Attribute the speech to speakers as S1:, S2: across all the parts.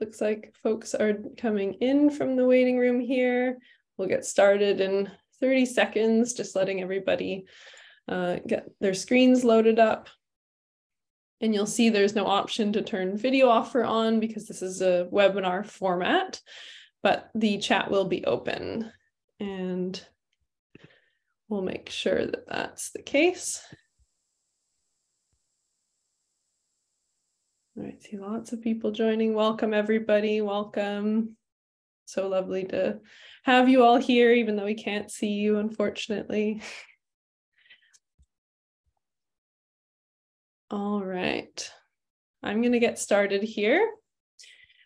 S1: Looks like folks are coming in from the waiting room here. We'll get started in 30 seconds, just letting everybody get their screens loaded up. And you'll see there's no option to turn video off or on because this is a webinar format, but the chat will be open. And we'll make sure that that's the case. All right, see lots of people joining. Welcome, everybody. Welcome. So lovely to have you all here, even though we can't see you, unfortunately. All right, I'm going to get started here.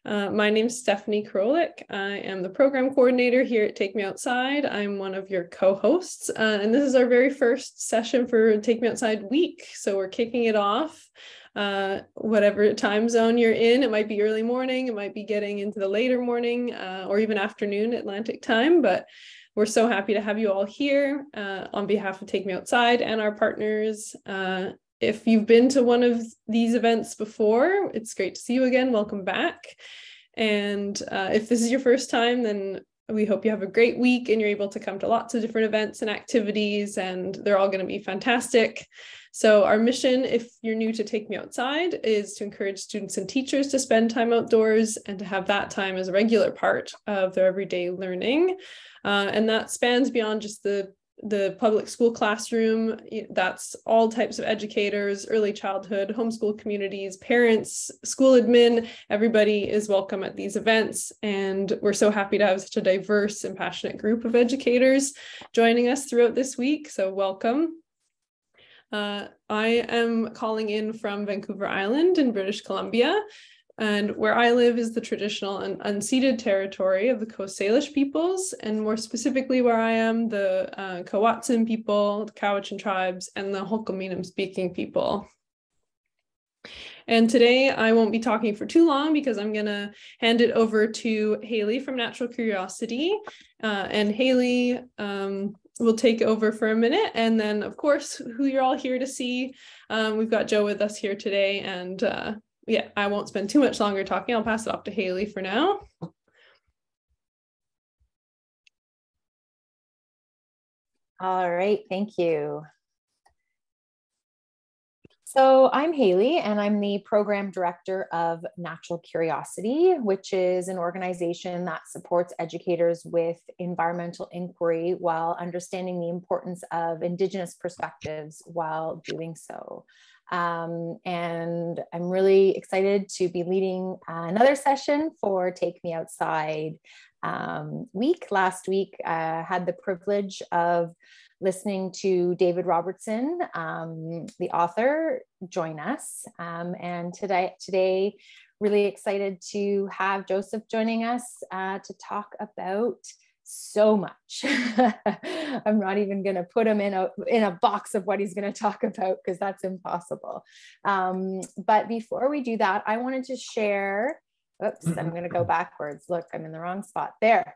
S1: My name is Stephanie Krolik. I am the program coordinator here at Take Me Outside. I'm one of your co-hosts, and this is our very first session for Take Me Outside week. So we're kicking it off. Whatever time zone you're in, it might be early morning, it might be getting into the later morning, or even afternoon Atlantic time, but we're so happy to have you all here on behalf of Take Me Outside and our partners. If you've been to one of these events before, it's great to see you again. Welcome back. And if this is your first time, then we hope you have a great week and you're able to come to lots of different events and activities, and they're all going to be fantastic. So our mission, if you're new to Take Me Outside, is to encourage students and teachers to spend time outdoors and to have that time as a regular part of their everyday learning. And that spans beyond just the public school classroom. That's all types of educators, early childhood, homeschool communities, parents, school admin. Everybody is welcome at these events. And we're so happy to have such a diverse and passionate group of educators joining us throughout this week. So welcome. I am calling in from Vancouver Island in British Columbia. And where I live is the traditional and unceded territory of the Coast Salish peoples, and more specifically where I am, the Kawatsin people, the Cowichan tribes, and the Hulkaminam speaking people. And today I won't be talking for too long because I'm going to hand it over to Haley from Natural Curiosity. And Haley will take over for a minute. And then, of course, who you're all here to see. We've got Joe with us here today, and yeah, I won't spend too much longer talking. I'll pass it off to Haley for now.
S2: All right, thank you. So I'm Haley, and I'm the program director of Natural Curiosity, which is an organization that supports educators with environmental inquiry while understanding the importance of Indigenous perspectives while doing so. And I'm really excited to be leading another session for Take Me Outside week. Last week, I had the privilege of listening to David Robertson, the author, join us. And today, really excited to have Joseph joining us to talk about so much. I'm not even going to put him in a box of what he's going to talk about because that's impossible. But before we do that, I wanted to share, oops, I'm going to go backwards. Look, I'm in the wrong spot there.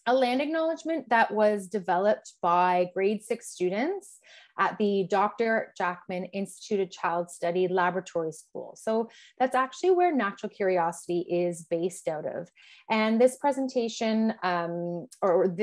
S2: A land acknowledgement that was developed by grade 6 students at the Dr. Jackman Institute of Child Study Laboratory School. So that's actually where Natural Curiosity is based out of. And this presentation,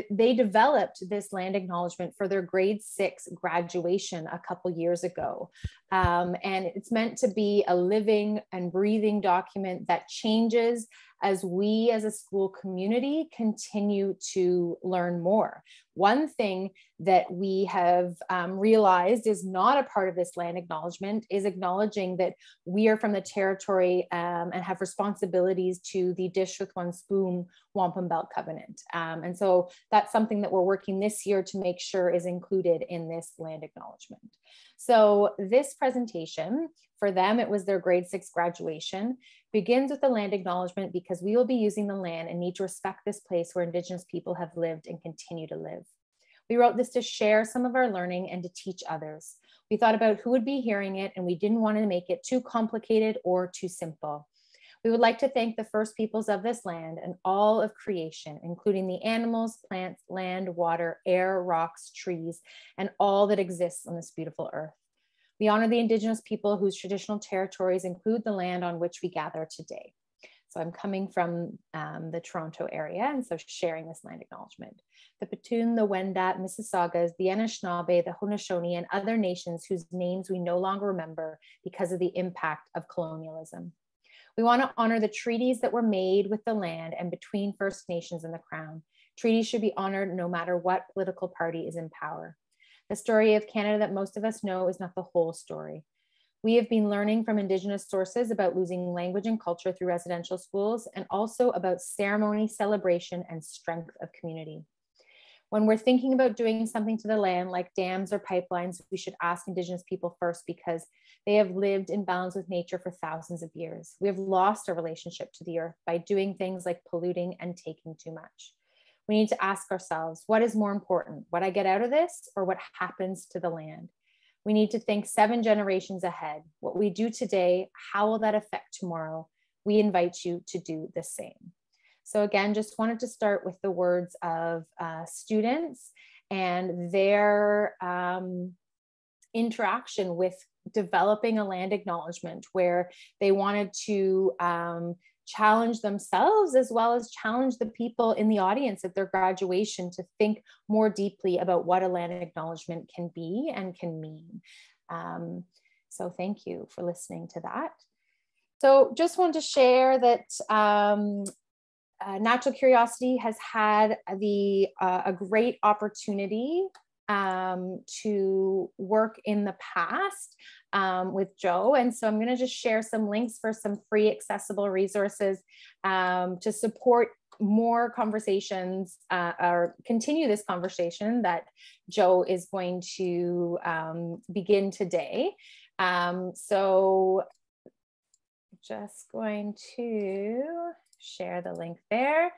S2: they developed this land acknowledgement for their grade 6 graduation a couple years ago. And it's meant to be a living and breathing document that changes as we as a school community continue to learn more. One thing that we have realized is not a part of this land acknowledgement is acknowledging that we are from the territory and have responsibilities to the Dish with One Spoon Wampum Belt Covenant. And so that's something that we're working this year to make sure is included in this land acknowledgement. So this presentation, for them, it was their grade 6 graduation, begins with the land acknowledgement because we will be using the land and need to respect this place where Indigenous people have lived and continue to live. We wrote this to share some of our learning and to teach others. We thought about who would be hearing it, and we didn't want to make it too complicated or too simple. We would like to thank the first peoples of this land and all of creation, including the animals, plants, land, water, air, rocks, trees, and all that exists on this beautiful earth. We honor the Indigenous people whose traditional territories include the land on which we gather today. So I'm coming from the Toronto area, and so sharing this land acknowledgement. The Petun, the Wendat, Mississaugas, the Anishinaabe, the Haudenosaunee, and other nations whose names we no longer remember because of the impact of colonialism. We want to honor the treaties that were made with the land and between First Nations and the Crown. Treaties should be honored no matter what political party is in power. The story of Canada that most of us know is not the whole story. We have been learning from Indigenous sources about losing language and culture through residential schools, and also about ceremony, celebration, and strength of community. When we're thinking about doing something to the land, like dams or pipelines, we should ask Indigenous people first, because they have lived in balance with nature for thousands of years. We have lost our relationship to the earth by doing things like polluting and taking too much. We need to ask ourselves, what is more important, what I get out of this or what happens to the land? We need to think 7 generations ahead. What we do today, how will that affect tomorrow? We invite you to do the same. So again, just wanted to start with the words of students and their interaction with developing a land acknowledgement, where they wanted to challenge themselves as well as challenge the people in the audience at their graduation to think more deeply about what a land acknowledgement can be and can mean. So thank you for listening to that. So just wanted to share that Natural Curiosity has had a great opportunity to work in the past with Joe. And so I'm going to just share some links for some free accessible resources to support more conversations or continue this conversation that Joe is going to begin today. So just going to share the link there.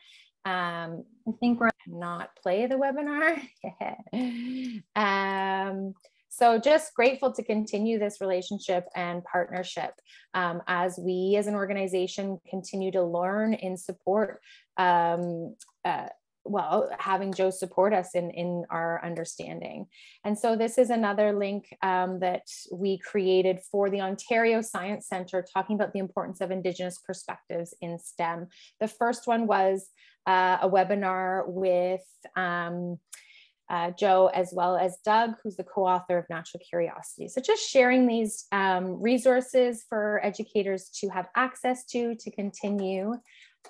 S2: I think we're not play the webinar. So just grateful to continue this relationship and partnership as we as an organization continue to learn and support, well, having Joe support us in our understanding. And so this is another link that we created for the Ontario Science Centre, talking about the importance of Indigenous perspectives in STEM. The first one was a webinar with Joe, as well as Doug, who's the co-author of Natural Curiosity. So just sharing these resources for educators to have access to continue.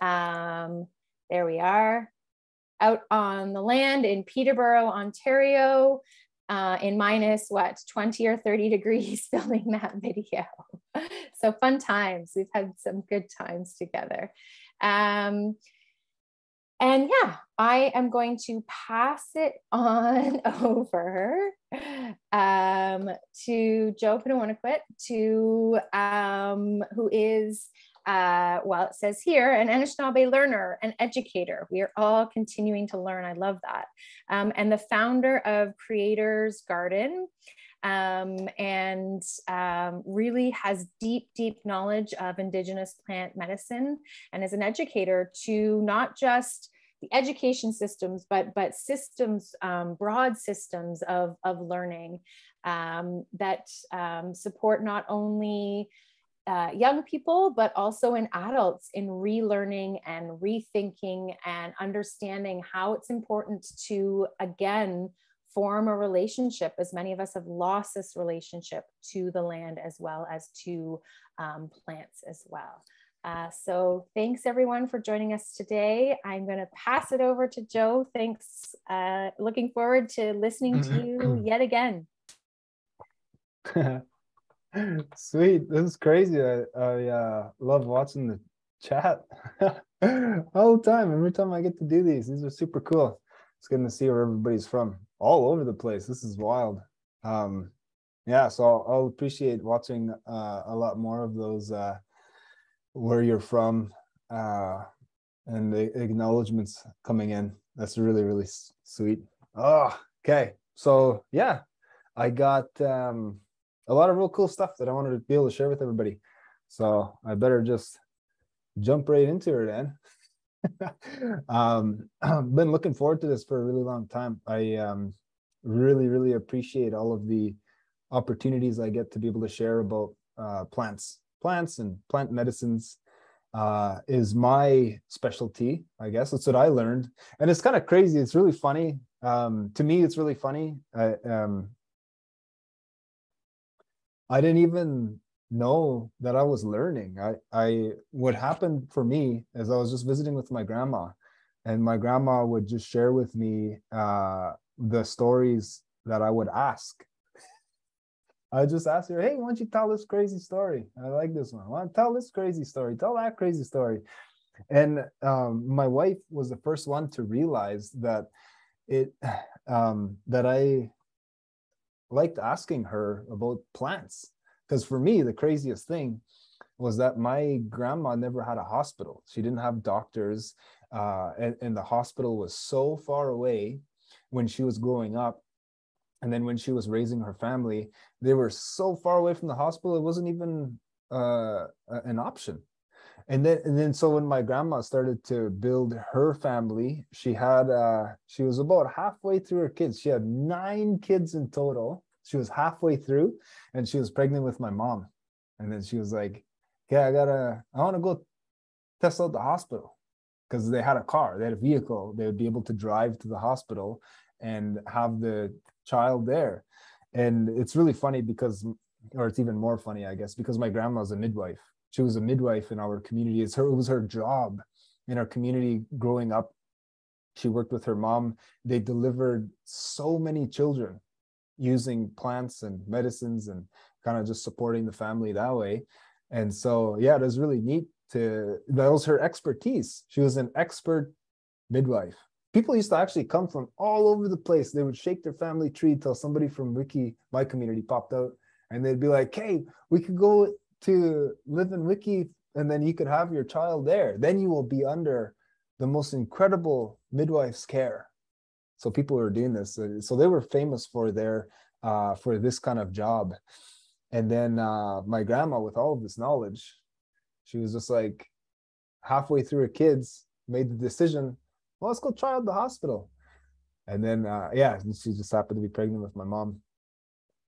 S2: There we are, out on the land in Peterborough, Ontario, in minus what, 20 or 30 degrees, filming that video. So fun times. We've had some good times together. And yeah, I am going to pass it on over to Joe Pitawanakwat, who is, well, it says here, an Anishinaabe learner and educator. We are all continuing to learn. I love that. And the founder of Creators Garden, and really has deep, deep knowledge of Indigenous plant medicine, and is an educator to not just the education systems, but systems, broad systems of learning that support not only young people, but also in adults in relearning and rethinking and understanding how it's important to, again, form a relationship, as many of us have lost this relationship to the land as well as to plants as well. So thanks everyone for joining us today. I'm going to pass it over to Joe. Thanks. Looking forward to listening to you yet again.
S3: Sweet. This is crazy. I love watching the chat all the time. Every time I get to do these are super cool. It's good to see where everybody's from, all over the place. This is wild. Yeah, so I'll appreciate watching a lot more of those where you're from and the acknowledgements coming in. That's really, really sweet. Oh, okay. So yeah, I got a lot of real cool stuff that I wanted to be able to share with everybody. So I better just jump right into it then. I've been looking forward to this for a really long time. I really, really appreciate all of the opportunities I get to be able to share about plants and plant medicines is my specialty, I guess. That's what I learned. And it's kind of crazy. It's really funny. To me, it's really funny. I didn't even know that I was learning. What happened for me is I was just visiting with my grandma, and my grandma would just share with me the stories that I would ask. I just asked her, hey, why don't you tell this crazy story? I like this one. Why don't you tell this crazy story? Tell that crazy story. And my wife was the first one to realize that that I liked asking her about plants. Because for me, the craziest thing was that my grandma never had a hospital. She didn't have doctors, and the hospital was so far away when she was growing up. And then when she was raising her family, they were so far away from the hospital, it wasn't even an option. And then so when my grandma started to build her family, she was about halfway through her kids. She had 9 kids in total. She was halfway through, and she was pregnant with my mom. And then she was like, okay, I want to go test out the hospital, because they had a car, they had a vehicle. They would be able to drive to the hospital and have the child there. And it's really funny because, or it's even more funny, I guess, because my grandma's a midwife. She was a midwife in our community. It was her job in our community growing up. She worked with her mom. They delivered so many children using plants and medicines and kind of just supporting the family that way. And so, yeah, it was really neat that was her expertise. She was an expert midwife. People used to actually come from all over the place. They would shake their family tree till somebody from Wiki, my community, popped out, and they'd be like, hey, we could go to live in Wiki, and then you could have your child there. Then you will be under the most incredible midwife's care. So people were doing this. So they were famous for for this kind of job. And then my grandma, with all of this knowledge, she was just like halfway through her kids, made the decision, well, let's go try out the hospital. And then, she just happened to be pregnant with my mom.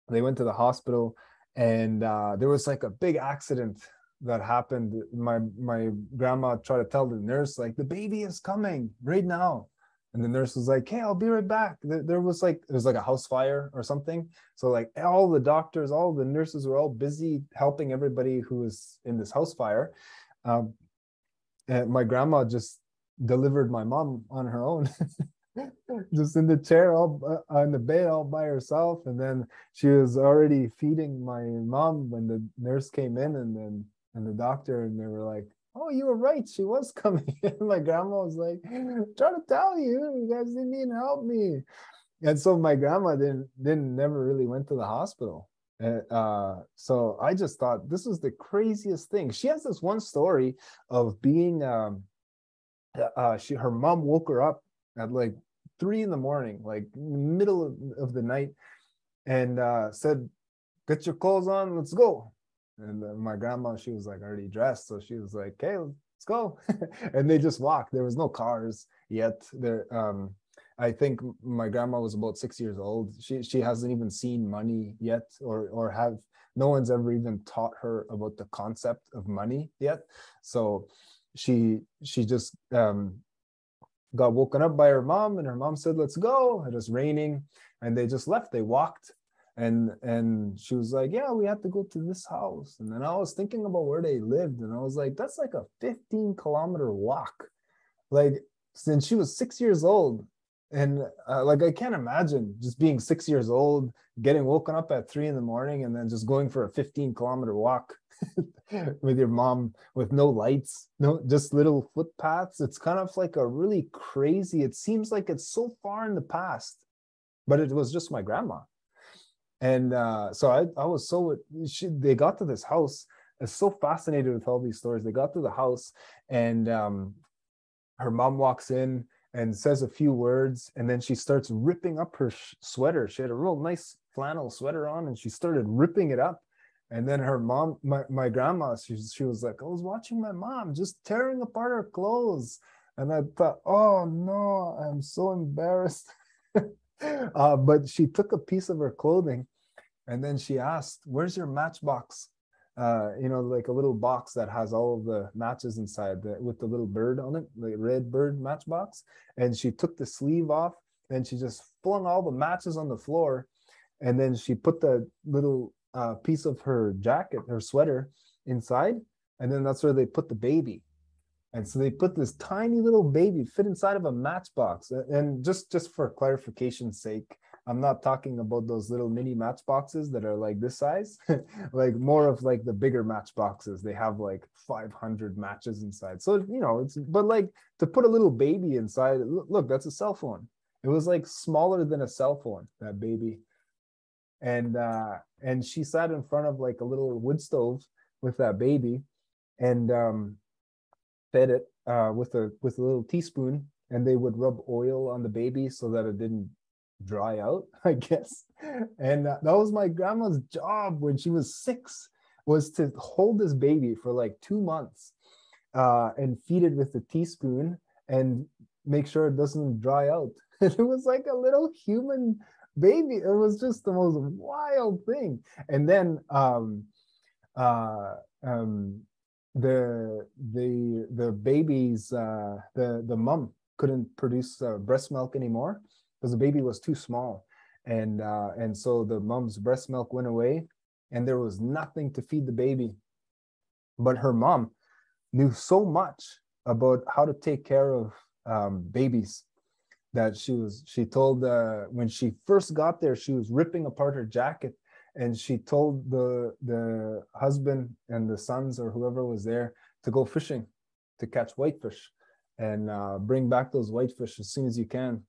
S3: They went to the hospital, and there was like a big accident that happened. My grandma tried to tell the nurse, like, the baby is coming right now. And the nurse was like, hey, I'll be right back. There was like a house fire or something. So like all the doctors, all the nurses were all busy helping everybody who was in this house fire. And my grandma just delivered my mom on her own, just in the chair, all on the bed, all by herself. And then she was already feeding my mom when the nurse came in, and the doctor, and they were like, oh, you were right, she was coming. And my grandma was like, trying to tell you guys didn't need to help me. And so my grandma never really went to the hospital. So I just thought this was the craziest thing. She has this one story of being her mom woke her up at like 3 a.m, like middle of the night, and said, get your clothes on, let's go. And my grandma, she was like already dressed, so she was like, okay, let's go. And they just walked. There was no cars yet there. I think my grandma was about 6 years old. She hasn't even seen money yet, or no one's ever even taught her about the concept of money yet. So she just got woken up by her mom, and her mom said, let's go. It was raining, and they just left. They walked, and she was like, yeah, we have to go to this house. And then I was thinking about where they lived, and I was like, that's like a 15-kilometer walk. Like, since she was 6 years old. And like, I can't imagine just being 6 years old, getting woken up at 3 a.m, and then just going for a 15-kilometer walk with your mom, with no lights, just little footpaths. It's kind of like a really crazy, it seems like it's so far in the past, but it was just my grandma. And so I was they got to this house. I was so fascinated with all these stories. They got to the house, and her mom walks in and says a few words, and then she starts ripping up her sweater. She had a real nice flannel sweater on, and she started ripping it up. And then her mom, my grandma, she was like, I was watching my mom just tearing apart her clothes. And I thought, oh no, I'm so embarrassed. But she took a piece of her clothing, and then she asked, where's your matchbox? you know, like a little box that has all of the matches inside with the little bird on it, the red bird matchbox. And she took the sleeve off and she just flung all the matches on the floor. And then she put the little piece of her jacket, her sweater inside. And then that's where they put the baby. And so they put this tiny little baby fit inside of a matchbox. And just for clarification's sake, I'm not talking about those little mini matchboxes that are like this size, like more of like the bigger matchboxes. They have like 500 matches inside. So, you know, it's, but like to put a little baby inside, look, that's a cell phone. It was like smaller than a cell phone, that baby. And she sat in front of like a little wood stove with that baby and fed it with a little teaspoon, and they would rub oil on the baby so that it didn't dry out, I guess. And that was my grandma's job when she was 6, was to hold this baby for like 2 months and feed it with a teaspoon and make sure it doesn't dry out. It was like a little human baby. It was just the most wild thing. And then the baby's the mom couldn't produce breast milk anymore because the baby was too small, and so the mom's breast milk went away, and there was nothing to feed the baby. But her mom knew so much about how to take care of babies that she told when she first got there, she was ripping apart her jacket, and she told the husband and the sons or whoever was there to go fishing to catch whitefish and bring back those whitefish as soon as you can.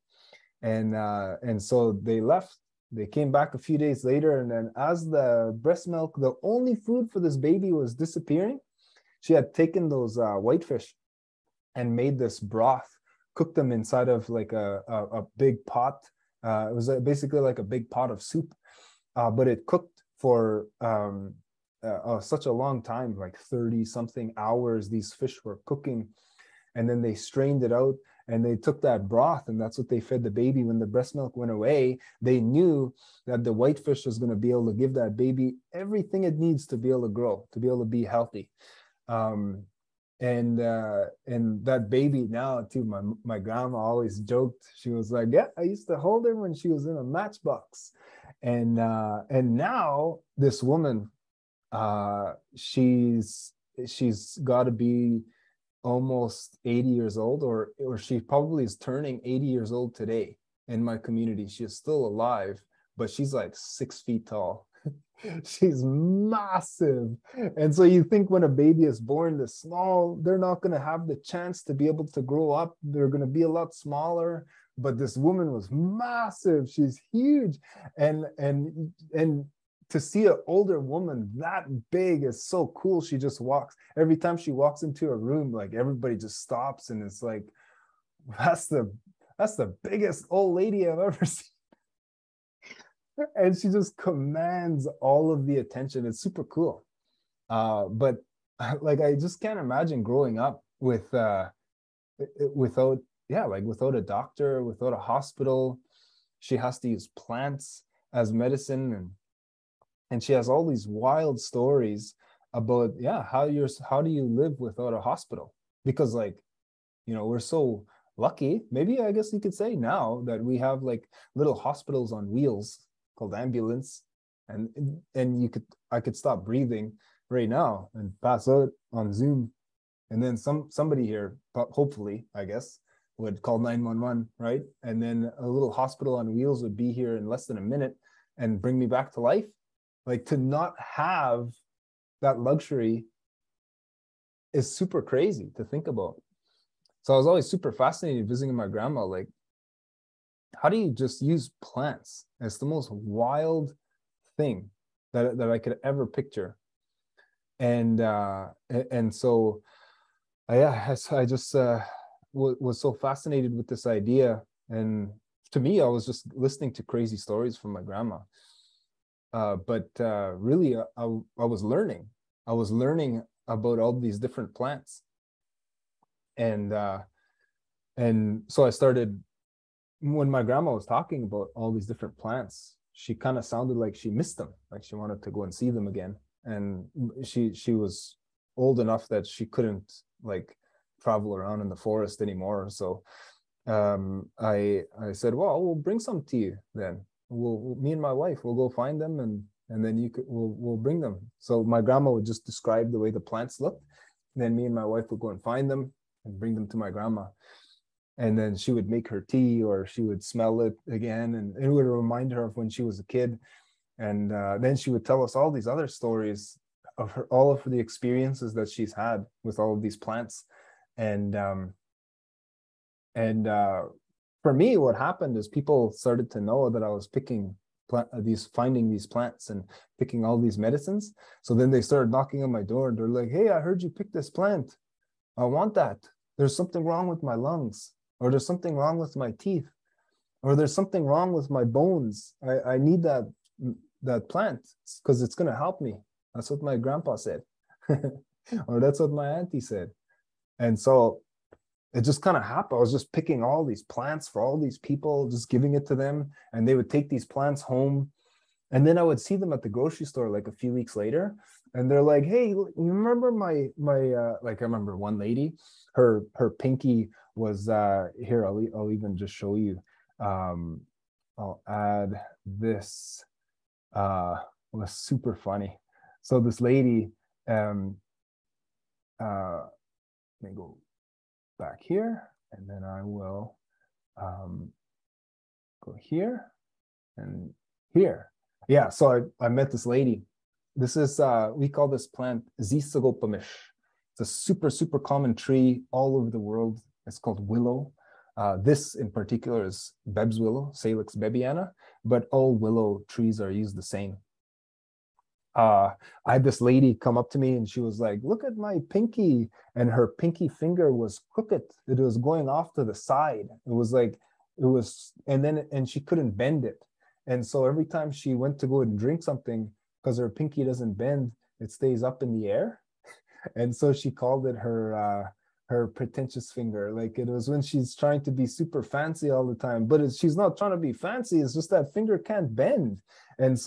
S3: And so they left. They came back a few days later, and then as the breast milk, the only food for this baby, was disappearing, she had taken those whitefish and made this broth, cooked them inside of like a big pot. It was basically like a big pot of soup, but it cooked for such a long time, like 30 something hours. These fish were cooking, and then they strained it out and they took that broth, and that's what they fed the baby. When the breast milk went away, they knew that the whitefish was going to be able to give that baby everything it needs to be able to grow, to be able to be healthy. And that baby now too, my grandma always joked. She was like, yeah, I used to hold her when she was in a matchbox. And now this woman, she's got to be almost 80 years old, or she probably is turning 80 years old today in my community. She is still alive, but she's like 6 feet tall. She's massive. And so you think when a baby is born this small, they're not going to have the chance to be able to grow up. They're going to be a lot smaller. But this woman was massive. She's huge. And to see an older woman that big is so cool. She just walks. Every time she walks into a room, like everybody just stops, and it's like, that's the biggest old lady I've ever seen. And she just commands all of the attention. It's super cool. But like, I just can't imagine growing up without a doctor, without a hospital. She has to use plants as medicine, and she has all these wild stories about how do you live without a hospital? Because, like, you know, we're so lucky, maybe I guess you could say now, that we have like little hospitals on wheels called ambulance, and I could stop breathing right now and pass out on Zoom, and then somebody here, hopefully, I guess, would call 911, right? And then a little hospital on wheels would be here in less than a minute and bring me back to life. Like, to not have that luxury is super crazy to think about. So I was always super fascinated visiting my grandma. Like, how do you just use plants? It's the most wild thing that I could ever picture. And so I just was so fascinated with this idea. And to me, I was just listening to crazy stories from my grandma. But really, I was learning. I was learning about all these different plants. And so I started, when my grandma was talking about all these different plants, she kind of sounded like she missed them, like she wanted to go and see them again. and she was old enough that she couldn't like travel around in the forest anymore. So I said, well, we'll bring some to you then. Me and my wife will go find them, and then we'll bring them. So my grandma would just describe the way the plants looked. Then me and my wife would go and find them and bring them to my grandma. And then she would make her tea, or she would smell it again, and it would remind her of when she was a kid. And then she would tell us all these other stories of all of the experiences that she's had with all of these plants. And for me, what happened is people started to know that I was finding these plants and picking all these medicines. So then they started knocking on my door, and they're like, hey, I heard you pick this plant. I want that. There's something wrong with my lungs, or there's something wrong with my teeth, or there's something wrong with my bones. I need that plant because it's going to help me. That's what my grandpa said. Or that's what my auntie said. And so it just kind of happened. I was just picking all these plants for all these people, just giving it to them, and they would take these plants home. And then I would see them at the grocery store like a few weeks later, and they're like, hey, you remember my like, I remember one lady, her pinky was here, I'll even just show you. I'll add this. Was super funny. So this lady, let me go back here, and then I will go here and here. Yeah, so I met this lady. This is, we call this plant Zisagopamish. It's a super, super common tree all over the world. It's called willow. This in particular is Beb's willow, Salix bebiana, but all willow trees are used the same. I had this lady come up to me, and she was like, look at my pinky. And her pinky finger was crooked. It was going off to the side. And she couldn't bend it. And so every time she went to go and drink something, because her pinky doesn't bend, it stays up in the air. And so she called it her pretentious finger. Like, it was when she's trying to be super fancy all the time, but she's not trying to be fancy. It's just that finger can't bend. And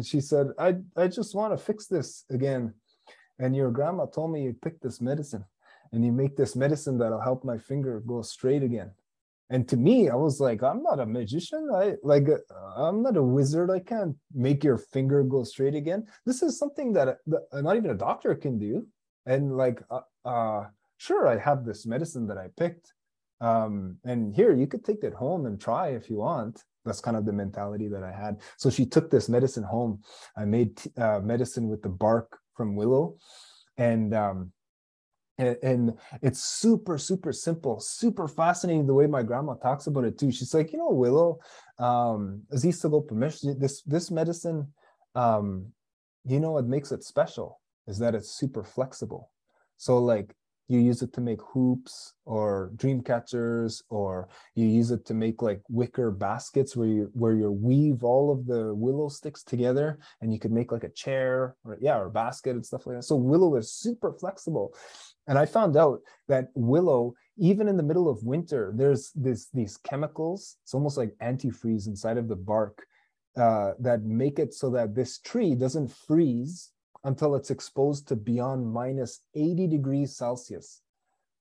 S3: she said, I just want to fix this again. And your grandma told me you picked this medicine, and you make this medicine that'll help my finger go straight again. And to me, I was like, I'm not a magician. I'm not a wizard. I can't make your finger go straight again. This is something that not even a doctor can do. And like, sure, I have this medicine that I picked. And here, you could take it home and try if you want. That's kind of the mentality that I had. So she took this medicine home. I made medicine with the bark from willow. And it's super, super simple, super fascinating the way my grandma talks about it too. She's like, willow, this medicine, what makes it special is that it's super flexible. So like, you use it to make hoops or dream catchers, or you use it to make like wicker baskets where you weave all of the willow sticks together, and you could make like a chair or a basket and stuff like that. So willow is super flexible. And I found out that willow, even in the middle of winter, there's these chemicals, it's almost like antifreeze inside of the bark, that make it so that this tree doesn't freeze until it's exposed to beyond minus 80 degrees Celsius.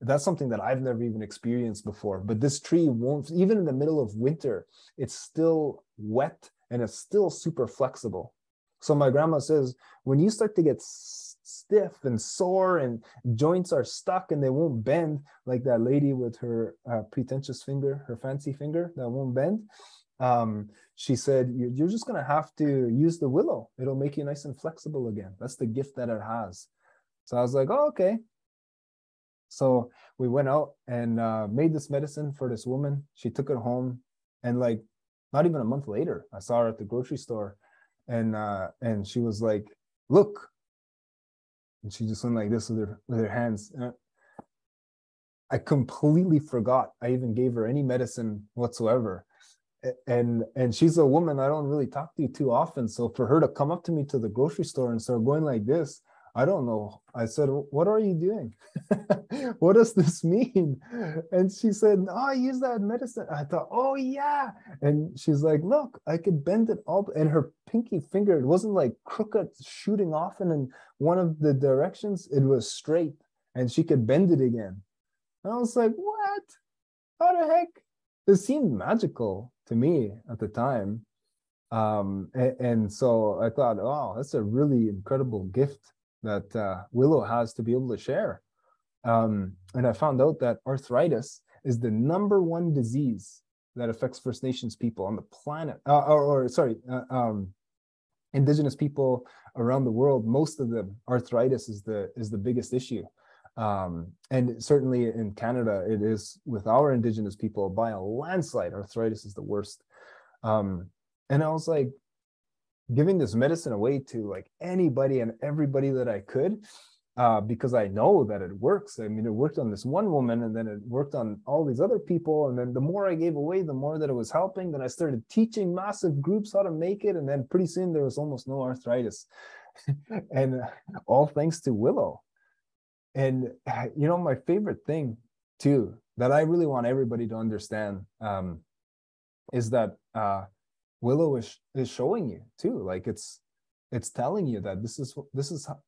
S3: That's something that I've never even experienced before. But this tree won't, even in the middle of winter, it's still wet and it's still super flexible. So my grandma says, when you start to get stiff and sore and joints are stuck and they won't bend, like that lady with her pretentious finger, her fancy finger that won't bend, she said, you're just going to have to use the willow. It'll make you nice and flexible again. That's the gift that it has. So I was like, oh, okay. So we went out and made this medicine for this woman. She took it home, and like not even a month later, I saw her at the grocery store, and she was like, look. And she just went like this with her hands. I completely forgot I even gave her any medicine whatsoever. And she's a woman I don't really talk to too often. So for her to come up to me to the grocery store and start going like this, I don't know. I said, what are you doing? What does this mean? And she said, oh, I use that medicine. I thought, oh yeah. And she's like, look, I could bend it all. And her pinky finger, it wasn't like crooked shooting off in one of the directions. It was straight and she could bend it again. And I was like, what? How the heck? It seemed magical to me at the time. And so I thought, oh, that's a really incredible gift that Willow has to be able to share. And I found out that arthritis is the #1 disease that affects First Nations people on the planet, Indigenous people around the world. Most of them, arthritis is the biggest issue. And certainly in Canada, it is with our Indigenous people by a landslide. Arthritis is the worst. And I was like, giving this medicine away to like anybody and everybody that I could, because I know that it works. I mean, it worked on this one woman, and then it worked on all these other people. And then the more I gave away, the more that it was helping. Then I started teaching massive groups how to make it. And then pretty soon there was almost no arthritis. And all thanks to Willow. And, you know, my favorite thing too, that I really want everybody to understand, is that Willow is showing you too. Like it's telling you that this is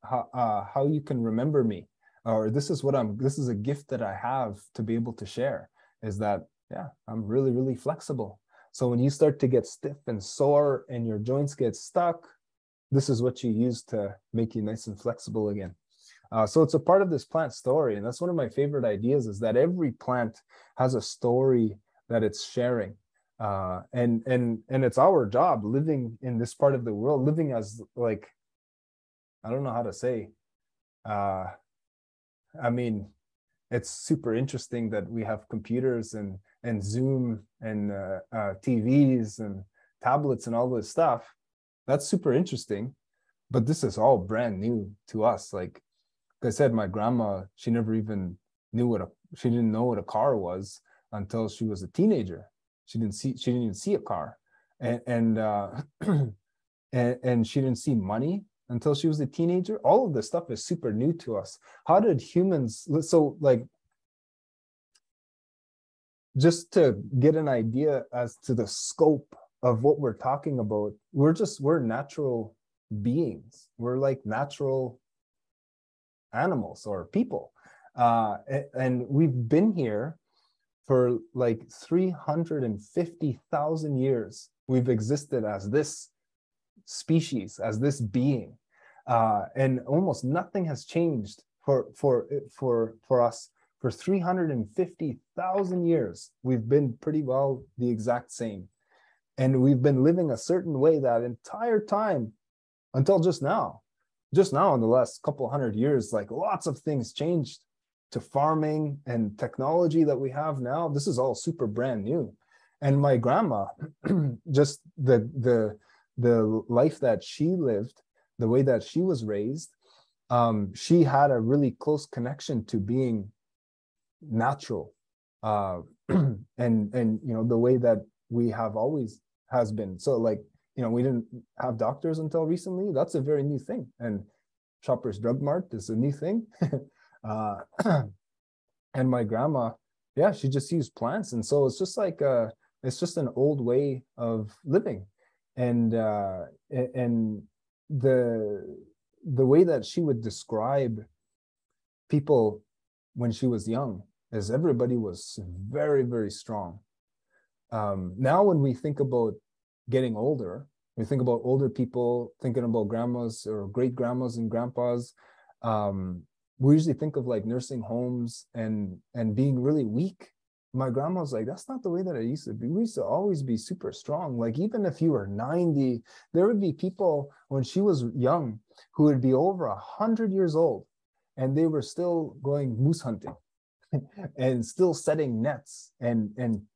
S3: how you can remember me, or this is a gift that I have to be able to share, is that, yeah, I'm really, really flexible. So when you start to get stiff and sore and your joints get stuck, this is what you use to make you nice and flexible again. So it's a part of this plant story. And that's one of my favorite ideas, is that every plant has a story that it's sharing. And it's our job living in this part of the world, living as, like, I don't know how to say, I mean, it's super interesting that we have computers and Zoom and TVs and tablets and all this stuff. That's super interesting, but this is all brand new to us. Like I said, my grandma, she never even knew she didn't know what a car was until she was a teenager. She didn't even see a car, and she didn't see money until she was a teenager. All of this stuff is super new to us. How did humans, so like, just to get an idea as to the scope of what we're talking about, we're natural beings. We're like natural animals or people. And we've been here for like 350,000 years. We've existed as this species, as this being. And almost nothing has changed for us. For 350,000 years, we've been pretty well the exact same. And we've been living a certain way that entire time until just now. Just now, in the last couple hundred years, like lots of things changed to farming and technology that we have now. This is all super brand new. And my grandma, just the life that she lived, the way that she was raised, she had a really close connection to being natural, and you know, the way that we have always has been. So like, you know, we didn't have doctors until recently. That's a very new thing. And Shoppers Drug Mart is a new thing. And my grandma, yeah, she just used plants. And so it's just like it's just an old way of living. And the way that she would describe people when she was young is everybody was very, very strong. Now when we think about getting older, we think about older people, thinking about grandmas or great grandmas and grandpas. We usually think of like nursing homes and being really weak. My grandma was like, that's not the way that I used to be. We used to always be super strong. Like even if you were 90, there would be people when she was young who would be over 100 years old and they were still going moose hunting and still setting nets and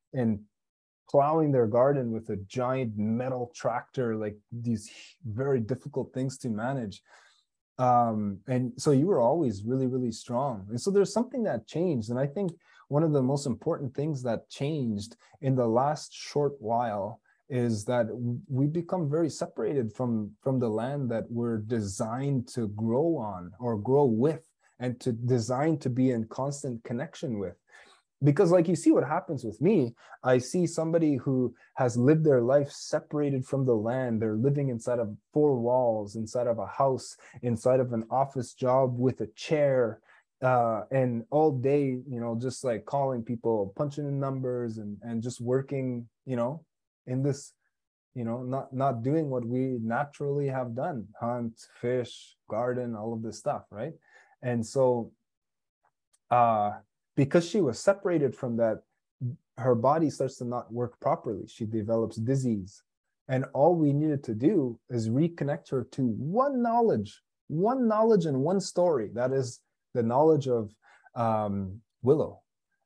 S3: plowing their garden with a giant metal tractor, like these very difficult things to manage. And so you were always really, really strong. And so there's something that changed. And I think one of the most important things that changed in the last short while is that we become very separated from the land that we're designed to grow on or grow with, and to design to be in constant connection with. Because like you see what happens with me, I see somebody who has lived their life separated from the land. They're living inside of four walls, inside of a house, inside of an office job with a chair, and all day, you know, just like calling people, punching in numbers, and just working, you know, in this, you know, not doing what we naturally have done: hunt, fish, garden, all of this stuff, right? And so because she was separated from that, her body starts to not work properly. She develops disease. And all we needed to do is reconnect her to one knowledge and one story. That is the knowledge of willow,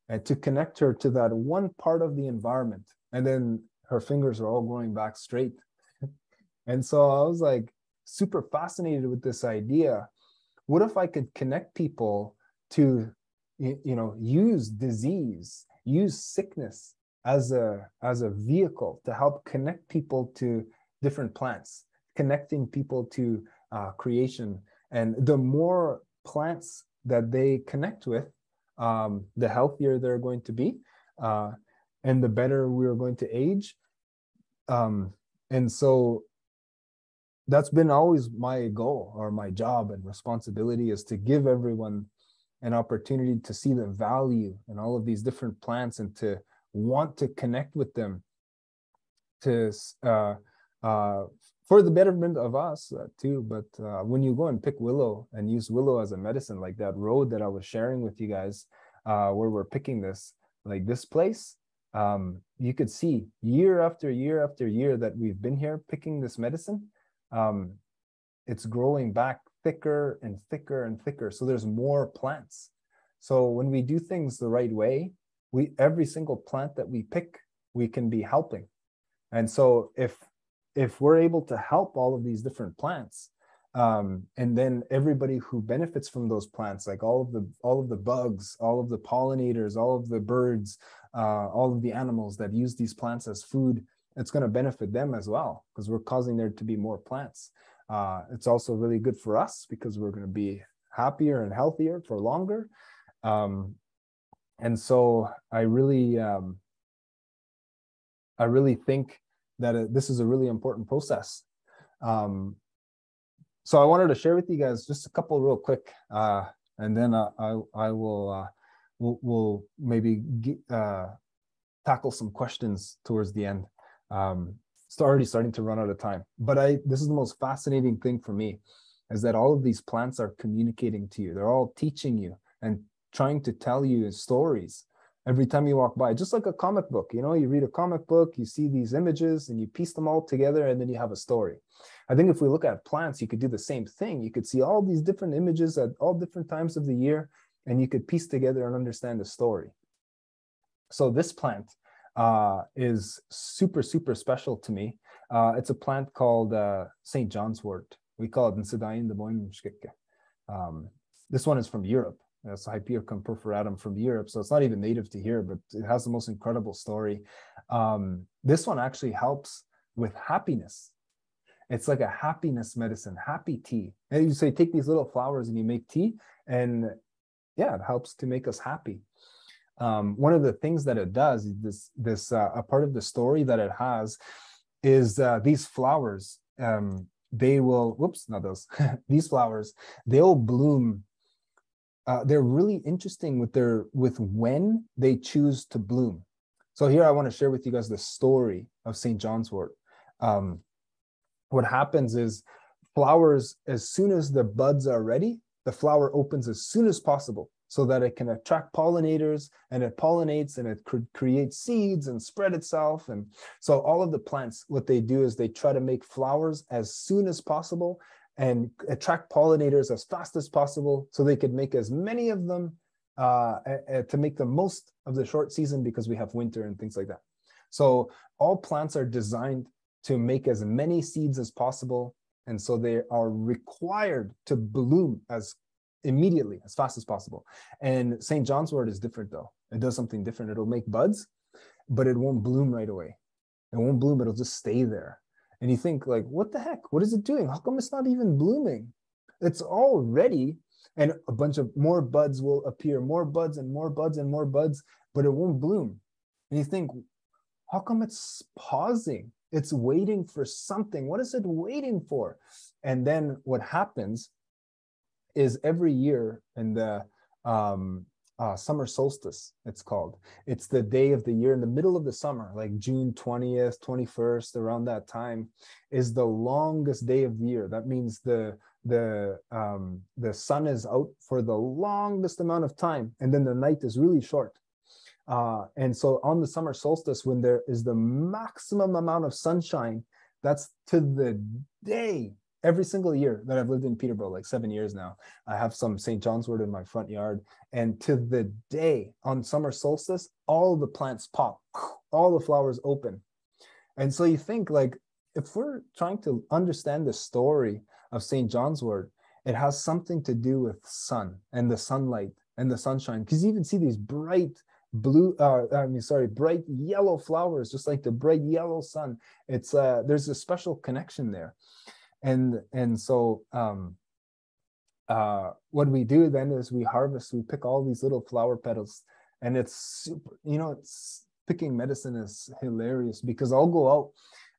S3: and to connect her to that one part of the environment. And then her fingers are all growing back straight. And so I was like super fascinated with this idea. What if I could connect people to, you know, use disease, use sickness as a vehicle to help connect people to different plants, connecting people to creation. And the more plants that they connect with, the healthier they're going to be, and the better we're going to age. And so that's been always my goal, or my job and responsibility, is to give everyone an opportunity to see the value in all of these different plants, and to want to connect with them to for the betterment of us too. But when you go and pick willow and use willow as a medicine, like that road that I was sharing with you guys, where we're picking this, like this place, you could see year after year after year that we've been here picking this medicine, it's growing back thicker and thicker and thicker. So there's more plants. So when we do things the right way, every single plant that we pick, we can be helping. And so if we're able to help all of these different plants, and then everybody who benefits from those plants, like all of the bugs, all of the pollinators, all of the birds, all of the animals that use these plants as food, it's going to benefit them as well, because we're causing there to be more plants. It's also really good for us, because we're going to be happier and healthier for longer. And so I really think that this is a really important process. So I wanted to share with you guys just a couple real quick, and then I will we'll maybe tackle some questions towards the end. It's already starting to run out of time, but this is the most fascinating thing for me, is that all of these plants are communicating to you. They're all teaching you and trying to tell you stories every time you walk by, just like a comic book. You know, you read a comic book, you see these images, and you piece them all together, and then you have a story. I think if we look at plants, you could do the same thing. You could see all these different images at all different times of the year, and you could piece together and understand the story. So this plant is super, super special to me. It's a plant called St. John's wort. We call it Nsidain the Boimshkike. This one is from Europe. It's Hypericum perforatum from Europe. So it's not even native to here, but it has the most incredible story. This one actually helps with happiness. It's like a happiness medicine, happy tea. And you say, take these little flowers and you make tea, and yeah, it helps to make us happy. One of the things that it does, a part of the story that it has, is these flowers, they will, these flowers, they'll bloom. They're really interesting with when they choose to bloom. So here I want to share with you guys the story of St. John's wort. What happens is flowers, as soon as the buds are ready, the flower opens as soon as possible, so that it can attract pollinators, and it pollinates, and it creates seeds and spread itself. And so all of the plants, what they do is they try to make flowers as soon as possible and attract pollinators as fast as possible, so they could make as many of them to make the most of the short season, because we have winter and things like that. So all plants are designed to make as many seeds as possible. And so they are required to bloom as immediately, as fast as possible. And St. John's wort is different though. It does something different. It'll make buds, but it won't bloom right away. It won't bloom, it'll just stay there. And you think like, what the heck? What is it doing? How come it's not even blooming? It's all ready, and a bunch of more buds will appear, more buds and more buds and more buds, but it won't bloom. And you think, how come it's pausing? It's waiting for something. What is it waiting for? And then what happens is every year in the summer solstice, it's called. It's the day of the year in the middle of the summer, like June 20th, 21st, around that time, is the longest day of the year. That means the sun is out for the longest amount of time, and then the night is really short. And so on the summer solstice, when there is the maximum amount of sunshine, that's to the day. Every single year that I've lived in Peterborough, like 7 years now, I have some St. John's wort in my front yard. And to the day on summer solstice, all the plants pop, all the flowers open. And so you think, like, if we're trying to understand the story of St. John's wort, it has something to do with sun and the sunlight and the sunshine. Because you even see these bright bright yellow flowers, just like the bright yellow sun. It's there's a special connection there. And so what we do then is we pick all these little flower petals, and it's super, it's picking medicine is hilarious, because I'll go out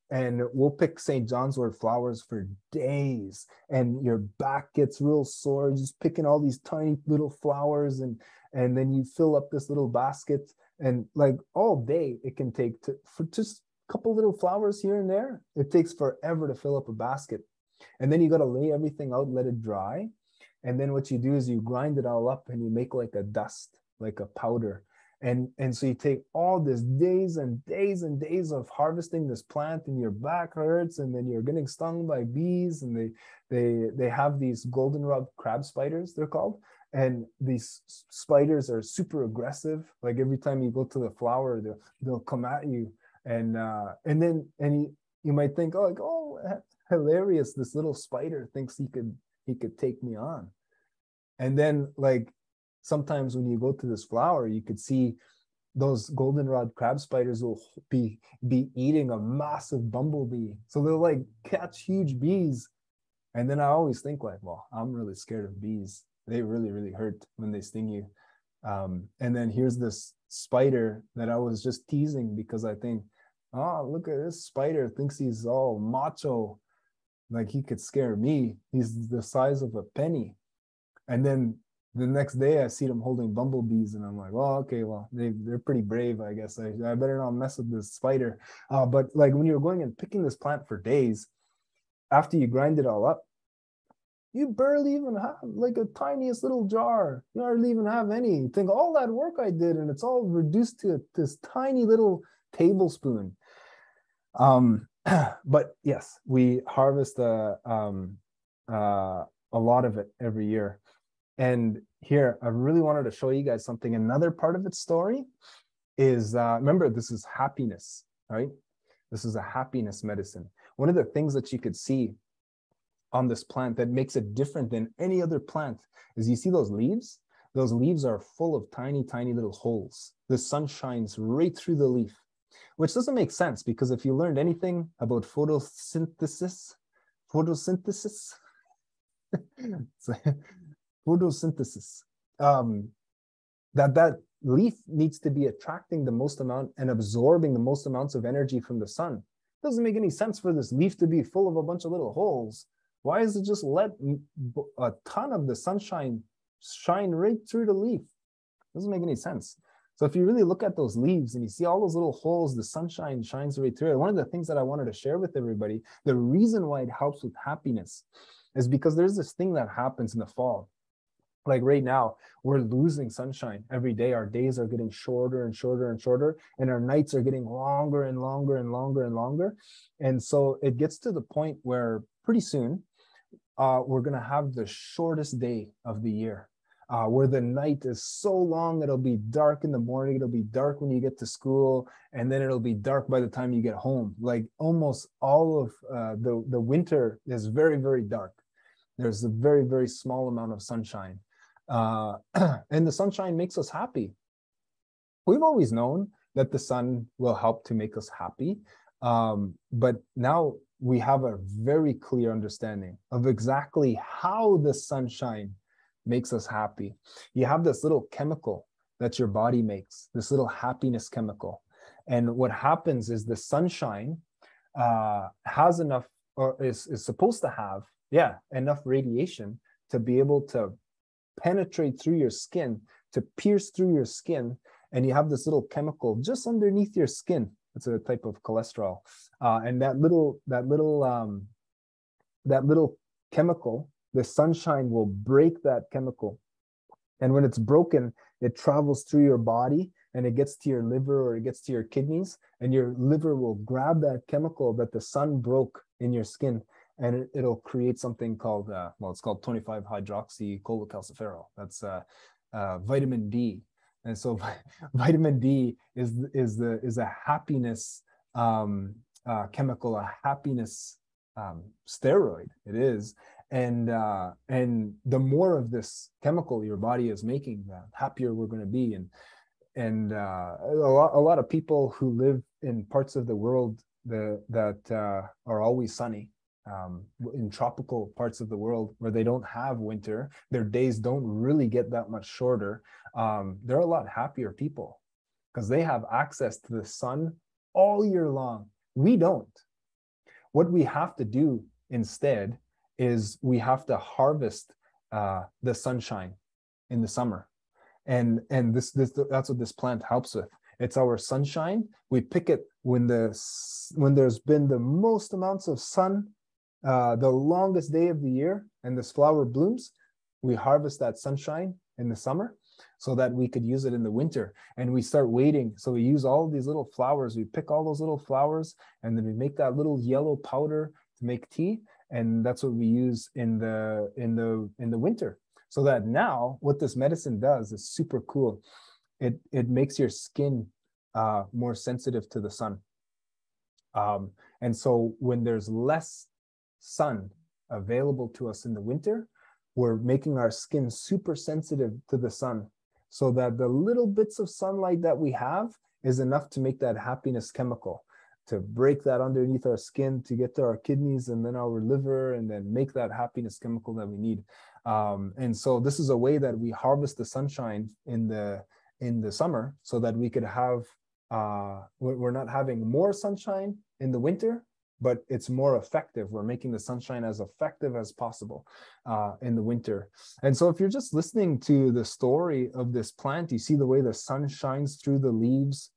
S3: and we'll pick St. John's wort flowers for days, and your back gets real sore just picking all these tiny little flowers, and then you fill up this little basket, and like all day it can take for just a couple little flowers here and there. It takes forever to fill up a basket. And then you got to lay everything out, let it dry. And then what you do is you grind it all up and you make like a dust, like a powder. And so you take all this days and days and days of harvesting this plant, and your back hurts, and then you're getting stung by bees, and they have these goldenrod crab spiders, they're called. And these spiders are super aggressive. Like every time you go to the flower, they'll come at you. And then you might think, oh, like, oh, hilarious, this little spider thinks he could take me on. And then, like, sometimes when you go to this flower, you could see those goldenrod crab spiders will be eating a massive bumblebee. So they'll like catch huge bees. And then I always think like, well, I'm really scared of bees. They really, really hurt when they sting you. And then here's this spider that I was just teasing, because I think, oh, look at this spider, thinks he's all macho, like he could scare me. He's the size of a penny. And then the next day I see them holding bumblebees, and I'm like, well, okay, well, they're pretty brave, I guess. I better not mess with this spider. But like when you're going and picking this plant for days, after you grind it all up, you barely even have like a tiniest little jar. You hardly even have any. You think all that work I did, and it's all reduced to this tiny little tablespoon. But yes, we harvest a lot of it every year. And here, I really wanted to show you guys something. Another part of its story is, remember, this is happiness, right? This is a happiness medicine. One of the things that you could see on this plant that makes it different than any other plant is, you see those leaves? Those leaves are full of tiny, tiny little holes. The sun shines right through the leaf, which doesn't make sense, because if you learned anything about photosynthesis, that leaf needs to be attracting the most amount and absorbing the most amounts of energy from the sun. It doesn't make any sense for this leaf to be full of a bunch of little holes. Why is it just let a ton of the sunshine shine right through the leaf? It doesn't make any sense. So if you really look at those leaves and you see all those little holes, the sunshine shines right through it. One of the things that I wanted to share with everybody, the reason why it helps with happiness is because there's this thing that happens in the fall. Like right now, we're losing sunshine every day. Our days are getting shorter and shorter and shorter, and our nights are getting longer and longer and longer and longer. And so it gets to the point where pretty soon we're going to have the shortest day of the year, where the night is so long, it'll be dark in the morning, it'll be dark when you get to school, and then it'll be dark by the time you get home. Like almost all of the winter is very, very dark. There's a very, very small amount of sunshine. And the sunshine makes us happy. We've always known that the sun will help to make us happy. But now we have a very clear understanding of exactly how the sunshine makes us happy. You have this little chemical that your body makes, this little happiness chemical. And what happens is the sunshine has enough, or is supposed to have, enough radiation to be able to penetrate through your skin, to pierce through your skin. And you have this little chemical just underneath your skin. It's a type of cholesterol. And that little chemical, the sunshine will break that chemical. And when it's broken, it travels through your body and it gets to your liver or it gets to your kidneys, and your liver will grab that chemical that the sun broke in your skin, and it'll create something called, it's called 25-hydroxycholecalciferol. That's vitamin D. And so vitamin D is a happiness chemical, a happiness steroid. It is. And the more of this chemical your body is making, the happier we're going to be. And a lot of people who live in parts of the world that are always sunny, in tropical parts of the world where they don't have winter, their days don't really get that much shorter. They're a lot happier people because they have access to the sun all year long. We don't. What we have to do instead is we have to harvest the sunshine in the summer. And that's what this plant helps with. It's our sunshine. We pick it when there's been the most amounts of sun, the longest day of the year, and this flower blooms. We harvest that sunshine in the summer so that we could use it in the winter. And we start waiting. So we use all these little flowers. We pick all those little flowers, and then we make that little yellow powder to make tea. And that's what we use in the winter. So that now what this medicine does is super cool. It makes your skin more sensitive to the sun. And so when there's less sun available to us in the winter, we're making our skin super sensitive to the sun, so that the little bits of sunlight that we have is enough to make that happiness chemical, to break that underneath our skin, to get to our kidneys and then our liver, and then make that happiness chemical that we need. And so this is a way that we harvest the sunshine in the summer, so that we could have, we're not having more sunshine in the winter, but it's more effective. We're making the sunshine as effective as possible in the winter. And so if you're just listening to the story of this plant, you see the way the sun shines through the leaves.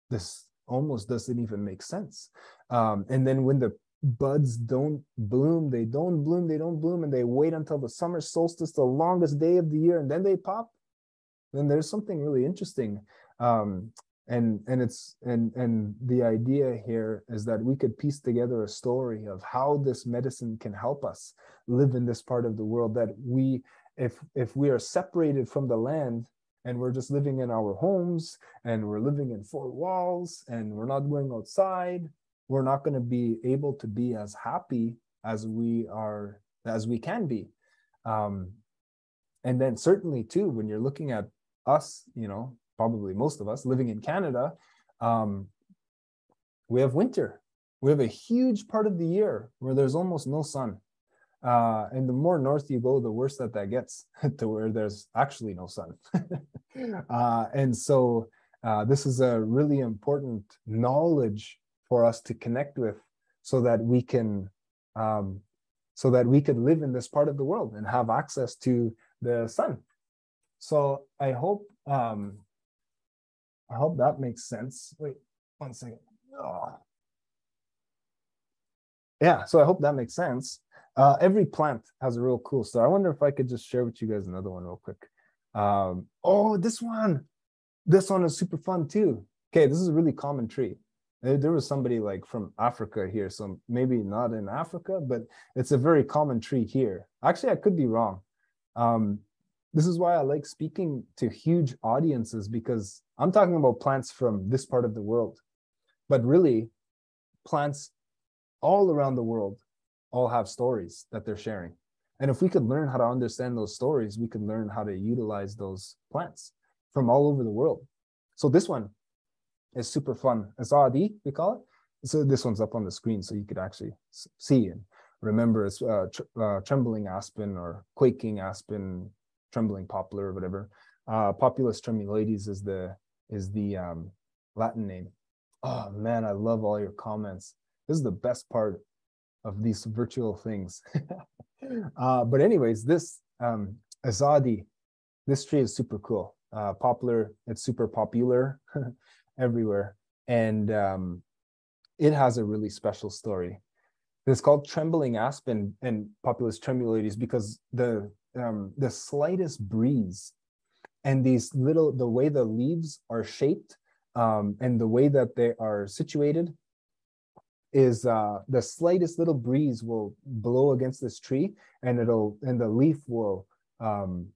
S3: This almost doesn't even make sense. And then when the buds don't bloom, they don't bloom, and they wait until the summer solstice, the longest day of the year, and then they pop, then there's something really interesting. And the idea here is that we could piece together a story of how this medicine can help us live in this part of the world, that we, if we are separated from the land and we're just living in our homes and we're living in four walls and we're not going outside, we're not going to be able to be as happy as we can be. And then certainly too, when you're looking at us, probably most of us living in Canada, we have winter. We have a huge part of the year where there's almost no sun. And the more north you go, the worse that gets, to where there's actually no sun. And so this is a really important knowledge for us to connect with, so that we can live in this part of the world and have access to the sun. So I hope that makes sense. Wait, 1 second. Oh. Yeah, so I hope that makes sense. Every plant has a real cool story. I wonder if I could just share with you guys another one real quick. This one is super fun too. Okay, this is a really common tree. There was somebody like from Africa here, so maybe not in Africa, but it's a very common tree here. Actually, I could be wrong. This is why I like speaking to huge audiences, because I'm talking about plants from this part of the world, but really plants all around the world all have stories that they're sharing. And if we could learn how to understand those stories, we could learn how to utilize those plants from all over the world. So this one is super fun. Azadi, we call it. so this one's up on the screen so you could actually see and remember. It's trembling aspen or quaking aspen, trembling poplar or whatever. Populus tremuloides is the Latin name. Oh man, I love all your comments. This is the best part of these virtual things. But anyways, this Azadi, this tree is super cool. Poplar, it's super popular everywhere. And it has a really special story. It's called trembling aspen and Populus tremuloides because the slightest breeze and the way the leaves are shaped and the way that they are situated is the slightest little breeze will blow against this tree and the leaf will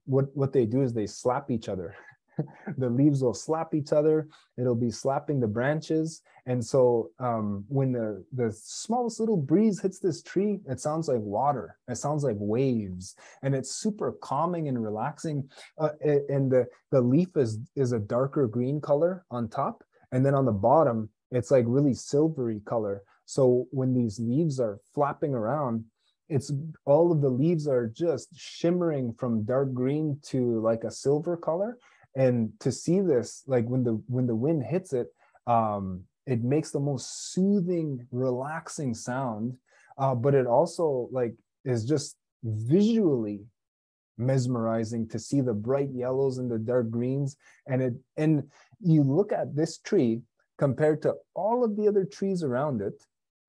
S3: what they do is they slap each other. The leaves will slap each other. It'll be slapping the branches. And so when the smallest little breeze hits this tree, it sounds like water. It sounds like waves. And it's super calming and relaxing. And the leaf is a darker green color on top. And then on the bottom, it's like really silvery color. So when these leaves are flapping around, it's all of the leaves are just shimmering from dark green to like a silver color. And to see this, like when the wind hits it, it makes the most soothing, relaxing sound. But it also like is just visually mesmerizing to see the bright yellows and the dark greens. And you look at this tree compared to all of the other trees around it.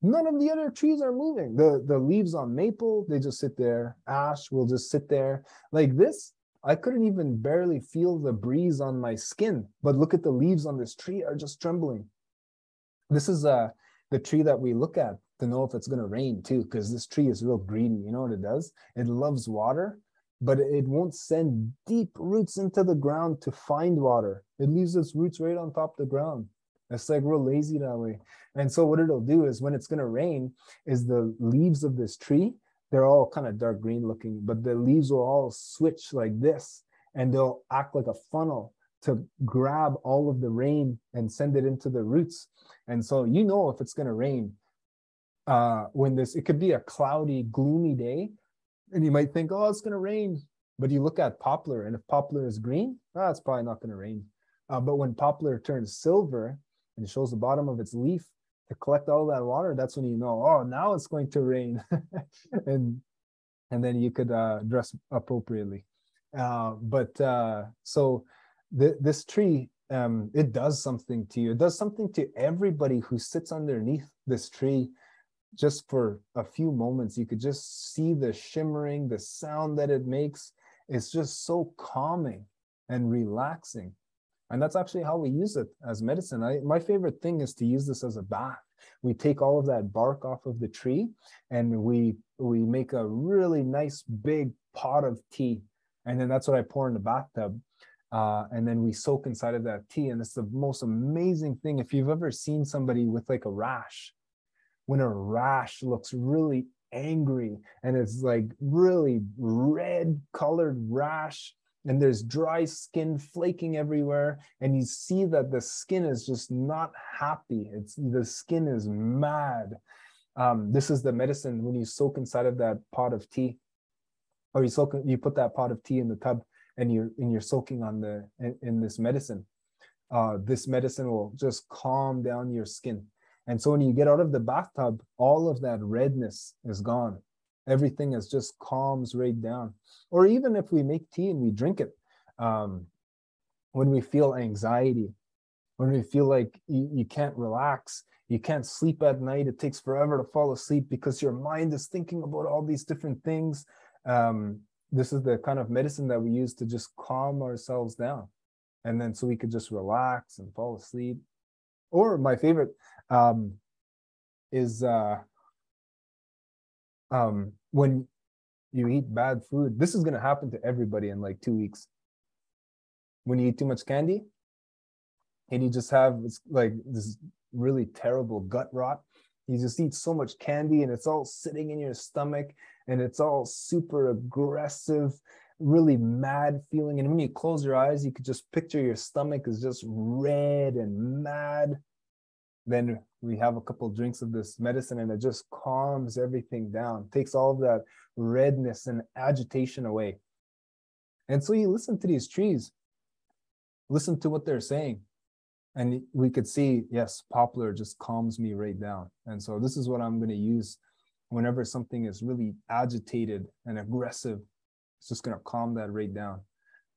S3: None of the other trees are moving. The leaves on maple, they just sit there. Ash will just sit there. Like this, I couldn't even barely feel the breeze on my skin, but look at the leaves on this tree are just trembling. This is the tree that we look at to know if it's going to rain too, because this tree is real greedy. You know what it does? It loves water, but it won't send deep roots into the ground to find water. It leaves its roots right on top of the ground. It's like real lazy that way. And so what it'll do is when it's going to rain is the leaves of this tree, they're all kind of dark green looking, but the leaves will all switch like this and they'll act like a funnel to grab all of the rain and send it into the roots. And so you know if it's going to rain when it could be a cloudy, gloomy day and you might think, oh, it's going to rain. But you look at poplar and if poplar is green, it's probably not going to rain. But when poplar turns silver and shows the bottom of its leaf, to collect all that water, that's when you know, oh, now it's going to rain. and then you could dress appropriately. So this tree, it does something to you. It does something to everybody who sits underneath this tree just for a few moments. You could just see the shimmering, the sound that it makes. It's just so calming and relaxing. And that's actually how we use it as medicine. My favorite thing is to use this as a bath. We take all of that bark off of the tree and we make a really nice big pot of tea. And then that's what I pour in the bathtub. And then we soak inside of that tea. And it's the most amazing thing. If you've ever seen somebody with like a rash, when a rash looks really angry and it's like really red colored rash, and there's dry skin flaking everywhere, and you see that the skin is just not happy. The skin is mad. This is the medicine when you soak inside of that pot of tea, or you put that pot of tea in the tub, and you're soaking in this medicine. This medicine will just calm down your skin. And so when you get out of the bathtub, all of that redness is gone. Everything is just calms right down. Or even if we make tea and we drink it, when we feel anxiety, when we feel like you can't relax, you can't sleep at night, it takes forever to fall asleep because your mind is thinking about all these different things. This is the kind of medicine that we use to just calm ourselves down. And then so we could just relax and fall asleep. Or my favorite is when you eat bad food. This is going to happen to everybody in like 2 weeks. When you eat too much candy and you just have like this really terrible gut rot, you just eat so much candy and it's all sitting in your stomach and it's all super aggressive, really mad feeling. And when you close your eyes, you could just picture your stomach is just red and mad. then we have a couple of drinks of this medicine and it just calms everything down, takes all of that redness and agitation away. And so you listen to these trees, listen to what they're saying. And we could see, yes, poplar just calms me right down. And so this is what I'm going to use whenever something is really agitated and aggressive. It's just going to calm that right down.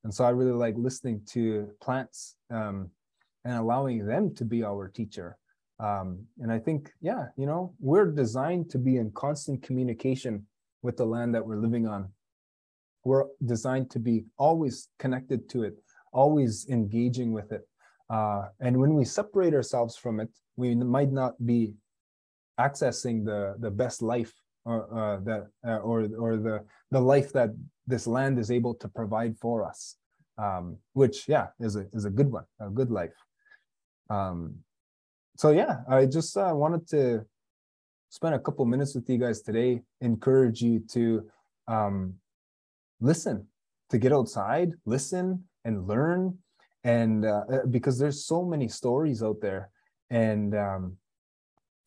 S3: And so I really like listening to plants and allowing them to be our teacher. And I think, yeah, you know, we're designed to be in constant communication with the land that we're living on. We're designed to be always connected to it, always engaging with it. And when we separate ourselves from it, we might not be accessing the best life or the life that this land is able to provide for us, which, yeah, is a good one, a good life. So yeah, I just wanted to spend a couple minutes with you guys today, encourage you to listen, to get outside, listen and learn. And because there's so many stories out there, and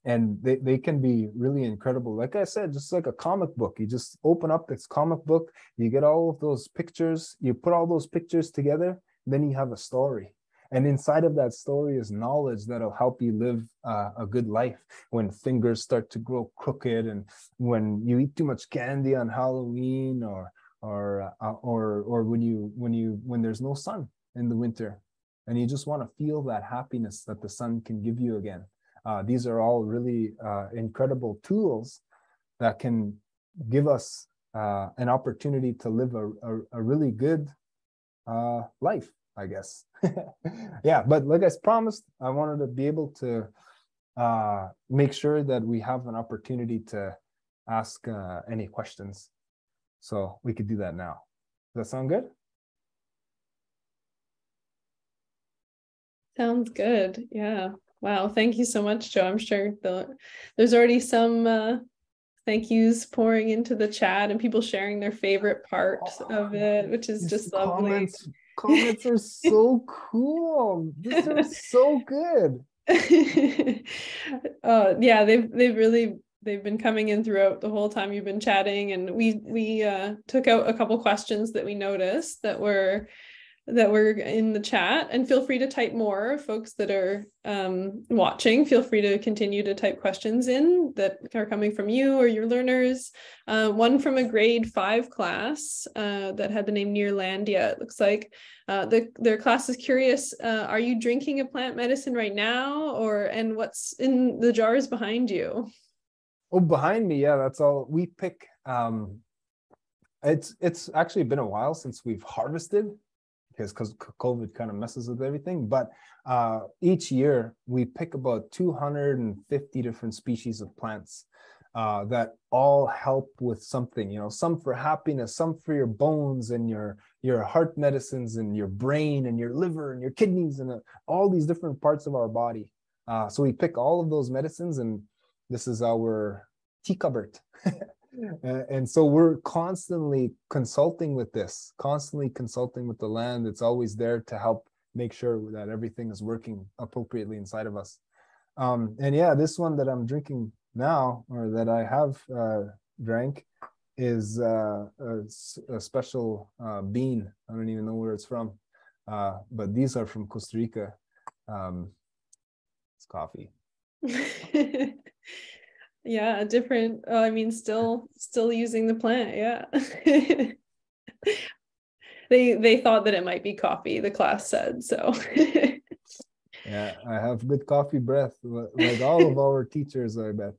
S3: they can be really incredible. Like I said, just like a comic book. You just open up this comic book, you get all of those pictures, you put all those pictures together, then you have a story. And inside of that story is knowledge that'll help you live a good life when fingers start to grow crooked, and when you eat too much candy on Halloween, or when there's no sun in the winter, and you just want to feel that happiness that the sun can give you again. These are all really incredible tools that can give us an opportunity to live a really good life, I guess. Yeah, but like I promised, I wanted to be able to make sure that we have an opportunity to ask any questions. So we could do that now. Does that sound good?
S1: Sounds good. Yeah. Wow. Thank you so much, Joe. I'm sure there's already some thank yous pouring into the chat and people sharing their favorite parts of it, which is just lovely.
S3: Comments are so cool. These are so good.
S1: Yeah, they've been coming in throughout the whole time you've been chatting, and we took out a couple questions that we noticed that were in the chat, and feel free to type more. Folks that are watching, feel free to continue to type questions in that are coming from you or your learners. One from a grade 5 class that had the name Nearlandia. It looks like their class is curious, are you drinking a plant medicine right now, and what's in the jars behind you?
S3: Oh, behind me, yeah, that's all we pick. It's actually been a while since we've harvested, because COVID kind of messes with everything. But each year we pick about 250 different species of plants that all help with something, you know, some for happiness, some for your bones and your heart medicines and your brain and your liver and your kidneys and all these different parts of our body. So we pick all of those medicines, and this is our tea cupboard. And so we're constantly consulting with this, constantly consulting with the land. It's always there to help make sure that everything is working appropriately inside of us. And yeah, this one that I'm drinking now, or that I have drank, is a special bean. I don't even know where it's from, but these are from Costa Rica. It's coffee.
S1: Yeah, different. I mean, still using the plant. Yeah. They thought that it might be coffee, the class said, so.
S3: Yeah, I have good coffee breath, like all of our teachers, I bet.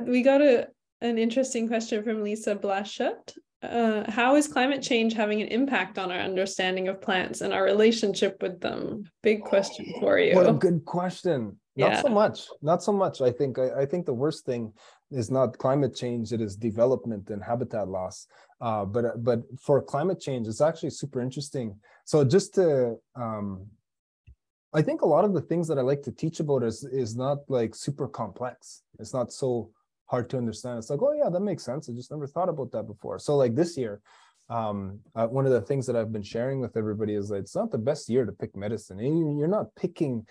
S1: We got an interesting question from Lisa Blashut. How is climate change having an impact on our understanding of plants and our relationship with them? Big question for you.
S3: What a good question.
S1: Yeah.
S3: Not so much. I think the worst thing is not climate change, it is development and habitat loss. But for climate change, it's actually super interesting. So just to I think a lot of the things that I like to teach about is not like super complex. It's not so hard to understand. It's like, oh yeah, that makes sense. I just never thought about that before. So like this year, One of the things that I've been sharing with everybody is that it's not the best year to pick medicine. And you're not picking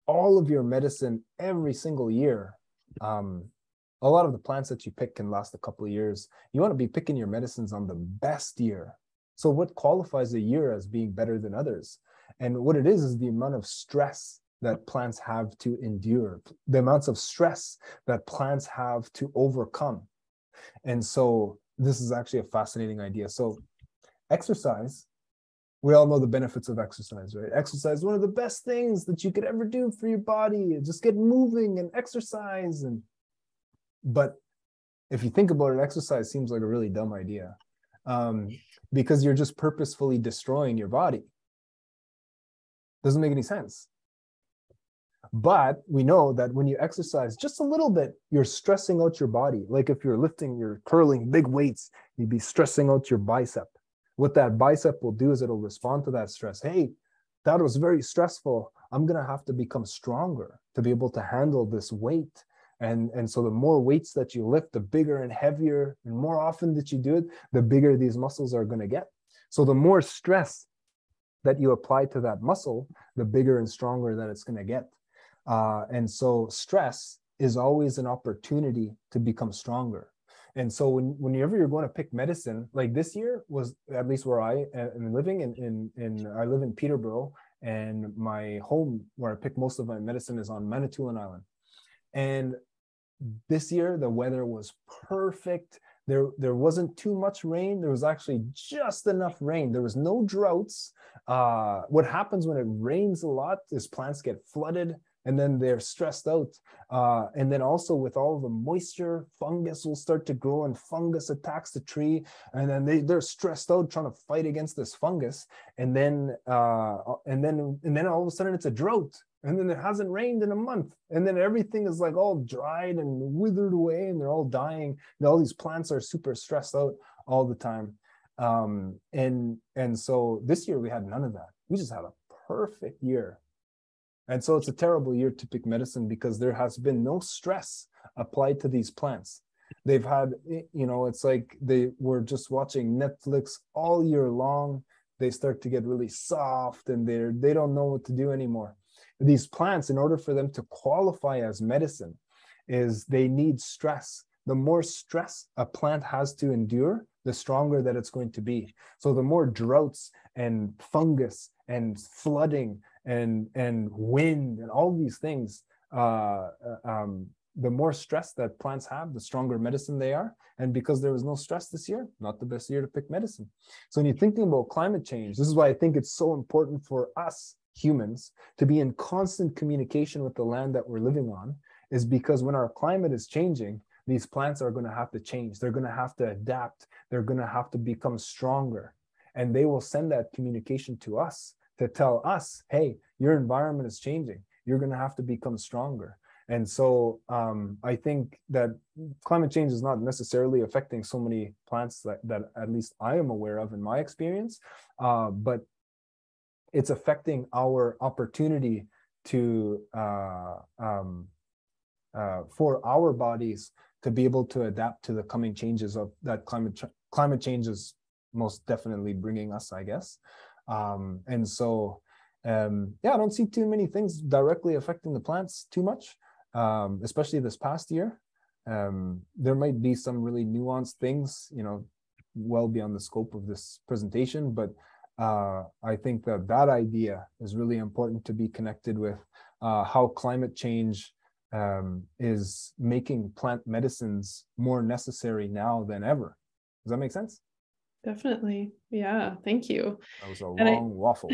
S3: all of your medicine every single year. A lot of the plants that you pick can last a couple of years. You want to be picking your medicines on the best year. So what qualifies a year as being better than others? And what it is the amount of stress that plants have to endure, the amounts of stress that plants have to overcome. And so this is actually a fascinating idea. So exercise, we all know the benefits of exercise, right? Exercise is one of the best things that you could ever do for your body. Just get moving and exercise. But if you think about it, exercise seems like a really dumb idea, because you're just purposefully destroying your body. Doesn't make any sense. But we know that when you exercise just a little bit, you're stressing out your body. Like if you're curling big weights, you'd be stressing out your bicep. What that bicep will do is it'll respond to that stress. Hey, that was very stressful. I'm going to have to become stronger to be able to handle this weight. And so the more weights that you lift, the bigger and heavier and more often that you do it, the bigger these muscles are going to get. So the more stress that you apply to that muscle, the bigger and stronger that it's going to get. And so stress is always an opportunity to become stronger. And so whenever you're going to pick medicine, like this year was, at least where I am living I live in Peterborough, and my home where I pick most of my medicine is on Manitoulin Island. And this year, the weather was perfect. There wasn't too much rain. There was actually just enough rain. There was no droughts. What happens when it rains a lot is plants get flooded, and then they're stressed out. And then also with all the moisture, fungus will start to grow, and fungus attacks the tree. And then they're stressed out trying to fight against this fungus. And then all of a sudden it's a drought. And then it hasn't rained in a month. And then everything is like all dried and withered away, and they're all dying. And all these plants are super stressed out all the time. And so this year we had none of that. We just had a perfect year. And so it's a terrible year to pick medicine because there has been no stress applied to these plants. They've had, it's like they were just watching Netflix all year long. They start to get really soft, and they don't know what to do anymore. These plants, in order for them to qualify as medicine, is they need stress. The more stress a plant has to endure, the stronger that it's going to be. So the more droughts and fungus and flooding and wind and all these things, the more stress that plants have, the stronger medicine they are. And because there was no stress this year, not the best year to pick medicine. So when you're thinking about climate change, this is why I think it's so important for us humans to be in constant communication with the land that we're living on, is because when our climate is changing, these plants are going to have to change. They're going to have to adapt. They're going to have to become stronger. And they will send that communication to us to tell us, hey, your environment is changing. You're going to have to become stronger. And so I think that climate change is not necessarily affecting so many plants that at least I am aware of in my experience, but it's affecting our opportunity to for our bodies to be able to adapt to the coming changes of that climate change is most definitely bringing us, I guess. And so, I don't see too many things directly affecting the plants too much, especially this past year. There might be some really nuanced things, well beyond the scope of this presentation, but I think that idea is really important to be connected with how climate change is making plant medicines more necessary now than ever. Does that make sense?
S1: Definitely. Yeah. Thank you.
S3: That was a long waffle.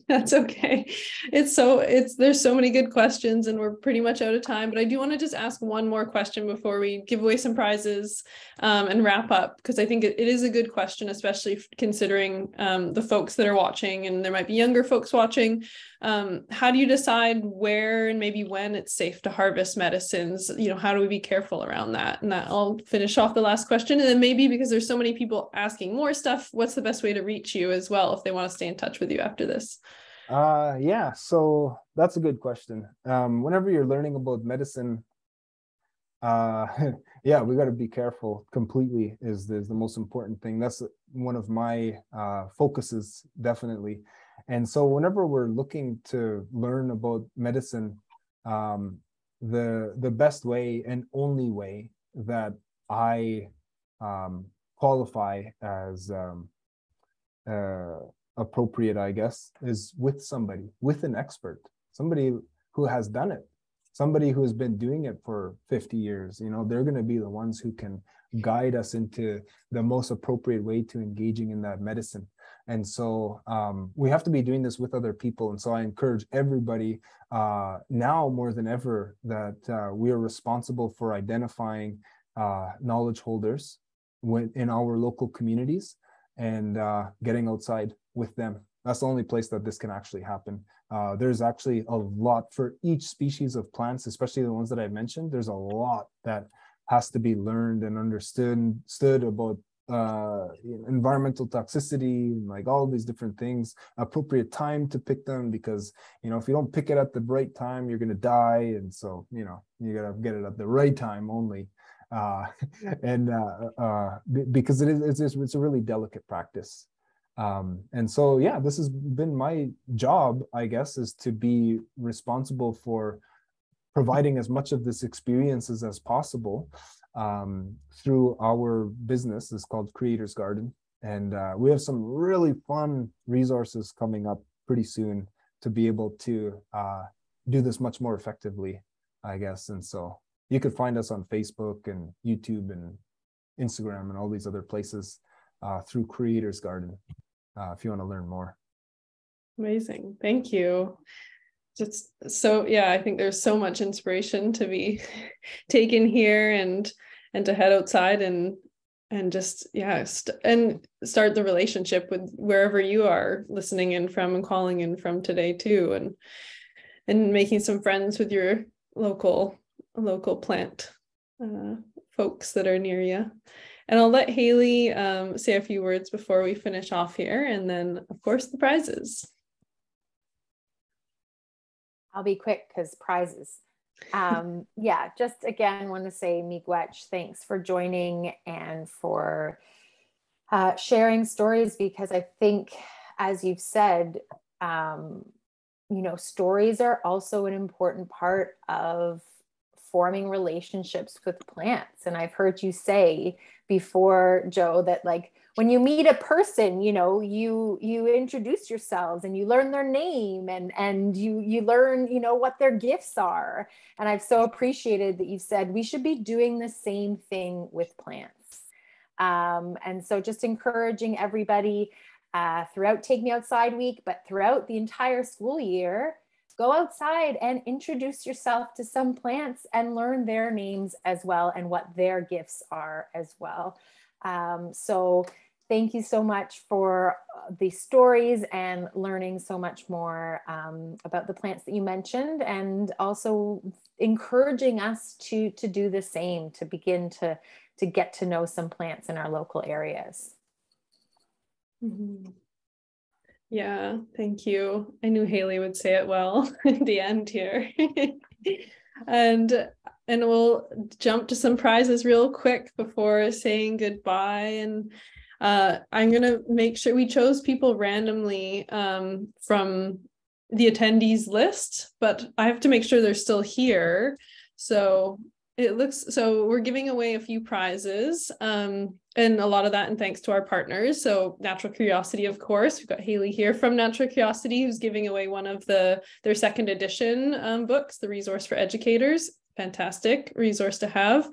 S1: That's okay. There's so many good questions, and we're pretty much out of time, but I do want to just ask one more question before we give away some prizes and wrap up, because I think it is a good question, especially considering the folks that are watching, and there might be younger folks watching. How do you decide where and maybe when it's safe to harvest medicines? How do we be careful around that? And I'll finish off the last question. And then maybe, because there's so many people asking more stuff, what's the best way to reach you as well if they want to stay in touch with you after this?
S3: So that's a good question. Whenever you're learning about medicine, yeah, we got to be careful completely is the most important thing. That's one of my focuses, definitely. And so whenever we're looking to learn about medicine, the best way and only way that I qualify as appropriate, I guess, is with somebody, with an expert, somebody who has done it, somebody who has been doing it for 50 years. You know, they're going to be the ones who can guide us into the most appropriate way to engaging in that medicine. And so we have to be doing this with other people. And so I encourage everybody now more than ever that we are responsible for identifying knowledge holders in our local communities and getting outside with them. That's the only place that this can actually happen. There's actually a lot for each species of plants, especially the ones that I mentioned. There's a lot that has to be learned and understood about environmental toxicity, like all these different things, appropriate time to pick them, because, you know, if you don't pick it at the right time, you're going to die. And so, you know, you got to get it at the right time only. Because it's a really delicate practice. And so, yeah, this has been my job, I guess, is to be responsible for providing as much of this experiences as possible through our business. It's called Creators Garden. And we have some really fun resources coming up pretty soon to be able to do this much more effectively, I guess. And so you could find us on Facebook and YouTube and Instagram and all these other places through Creators Garden if you want to learn more.
S1: Amazing. Thank you. Just so, yeah, I think there's so much inspiration to be taken here and to head outside and just, yeah, and start the relationship with wherever you are listening in from and calling in from today too, and making some friends with your local plant folks that are near you. And I'll let Haley say a few words before we finish off here, and then of course the prizes.
S2: I'll be quick because prizes. Yeah, just again, want to say miigwech, thanks for joining and for sharing stories, because I think, as you've said, you know, stories are also an important part of forming relationships with plants. And I've heard you say before, Joe, that like when you meet a person, you know, you introduce yourselves and you learn their name and you learn, you know, what their gifts are. And I've so appreciated that you said we should be doing the same thing with plants. And so just encouraging everybody throughout Take Me Outside Week, but throughout the entire school year, go outside and introduce yourself to some plants and learn their names as well and what their gifts are as well. So thank you so much for the stories and learning so much more about the plants that you mentioned, and also encouraging us to do the same, to begin to get to know some plants in our local areas.
S1: Mm-hmm. Yeah, thank you. I knew Haley would say it well at the end here. And we'll jump to some prizes real quick before saying goodbye. And I'm gonna make sure we chose people randomly from the attendees list, but I have to make sure they're still here. So we're giving away a few prizes, and a lot of that, and thanks to our partners. So Natural Curiosity, of course, we've got Haley here from Natural Curiosity, who's giving away one of their second edition books, The Resource for Educators. Fantastic resource to have.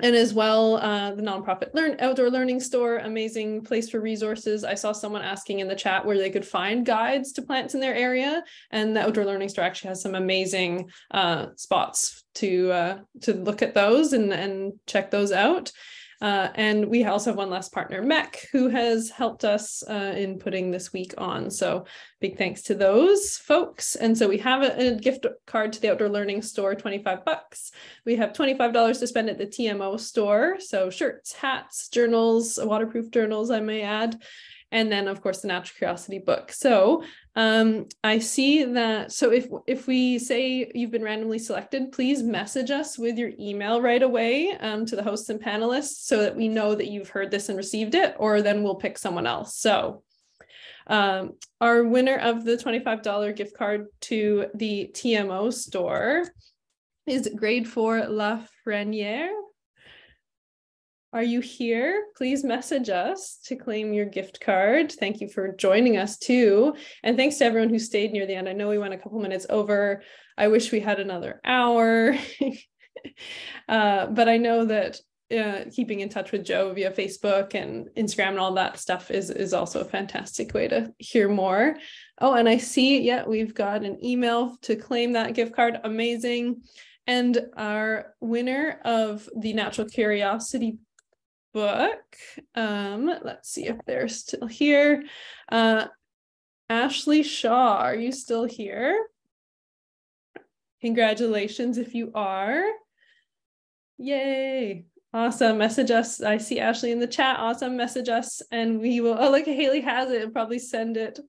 S1: And as well, the nonprofit outdoor learning store, amazing place for resources. I saw someone asking in the chat where they could find guides to plants in their area, and the outdoor learning store actually has some amazing spots to look at those and check those out. And we also have one last partner, MEC, who has helped us in putting this week on. So big thanks to those folks. And so we have a gift card to the Outdoor Learning Store, $25. We have $25 to spend at the TMO store. So shirts, hats, journals, waterproof journals, I may add. and then of course the Natural Curiosity book. So I see that, so if we say you've been randomly selected, please message us with your email right away to the hosts and panelists so that we know that you've heard this and received it, or then we'll pick someone else. So our winner of the $25 gift card to the TMO store is grade 4 La Freniere. Are you here? Please message us to claim your gift card. Thank you for joining us too. And thanks to everyone who stayed near the end. I know we went a couple minutes over. I wish we had another hour. But I know that keeping in touch with Joe via Facebook and Instagram and all that stuff is also a fantastic way to hear more. Oh, and I see, yeah, we've got an email to claim that gift card. Amazing. And our winner of the Natural Curiosity book, let's see if they're still here. Ashley Shaw, are you still here? Congratulations if you are. Yay. Awesome. Message us. I see Ashley in the chat. Awesome. Message us and we will, oh, look, Haley has it, and probably send it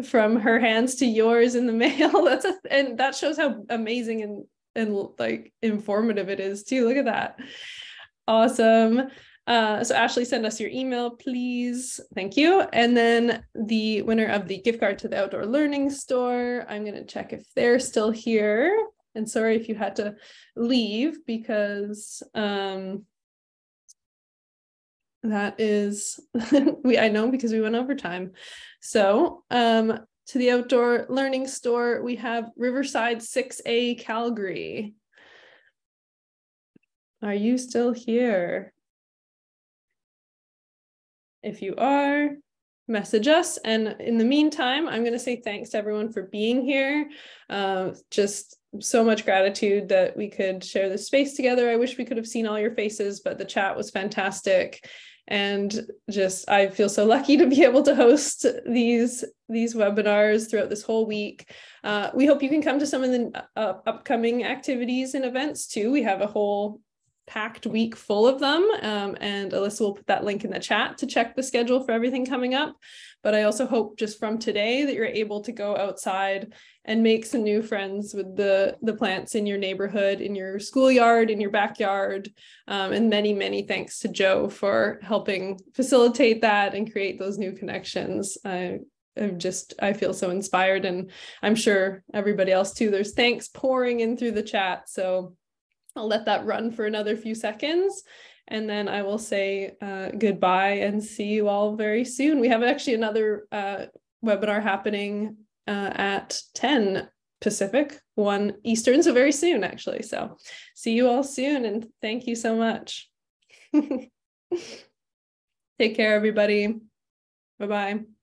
S1: from her hands to yours in the mail. And that shows how amazing and like informative it is too. Look at that. Awesome. So Ashley, send us your email, please. Thank you. And then the winner of the gift card to the Outdoor Learning Store, I'm going to check if they're still here. And sorry if you had to leave, because that is, I know, because we went over time. So to the Outdoor Learning Store, we have Riverside 6A Calgary. Are you still here? If you are, message us. And in the meantime, I'm going to say thanks to everyone for being here. Just so much gratitude that we could share this space together. I wish we could have seen all your faces, but the chat was fantastic. And just, I feel so lucky to be able to host these webinars throughout this whole week. We hope you can come to some of the upcoming activities and events too. We have a whole packed week full of them, and Alyssa will put that link in the chat to check the schedule for everything coming up. But I also hope just from today that you're able to go outside and make some new friends with the plants in your neighborhood, in your schoolyard, in your backyard. And many thanks to Joe for helping facilitate that and create those new connections. I feel so inspired, and I'm sure everybody else too. There's thanks pouring in through the chat. So I'll let that run for another few seconds, and then I will say goodbye and see you all very soon. We have actually another webinar happening at 10 Pacific, 1 Eastern, so very soon actually. So see you all soon, and thank you so much. Take care, everybody. Bye-bye.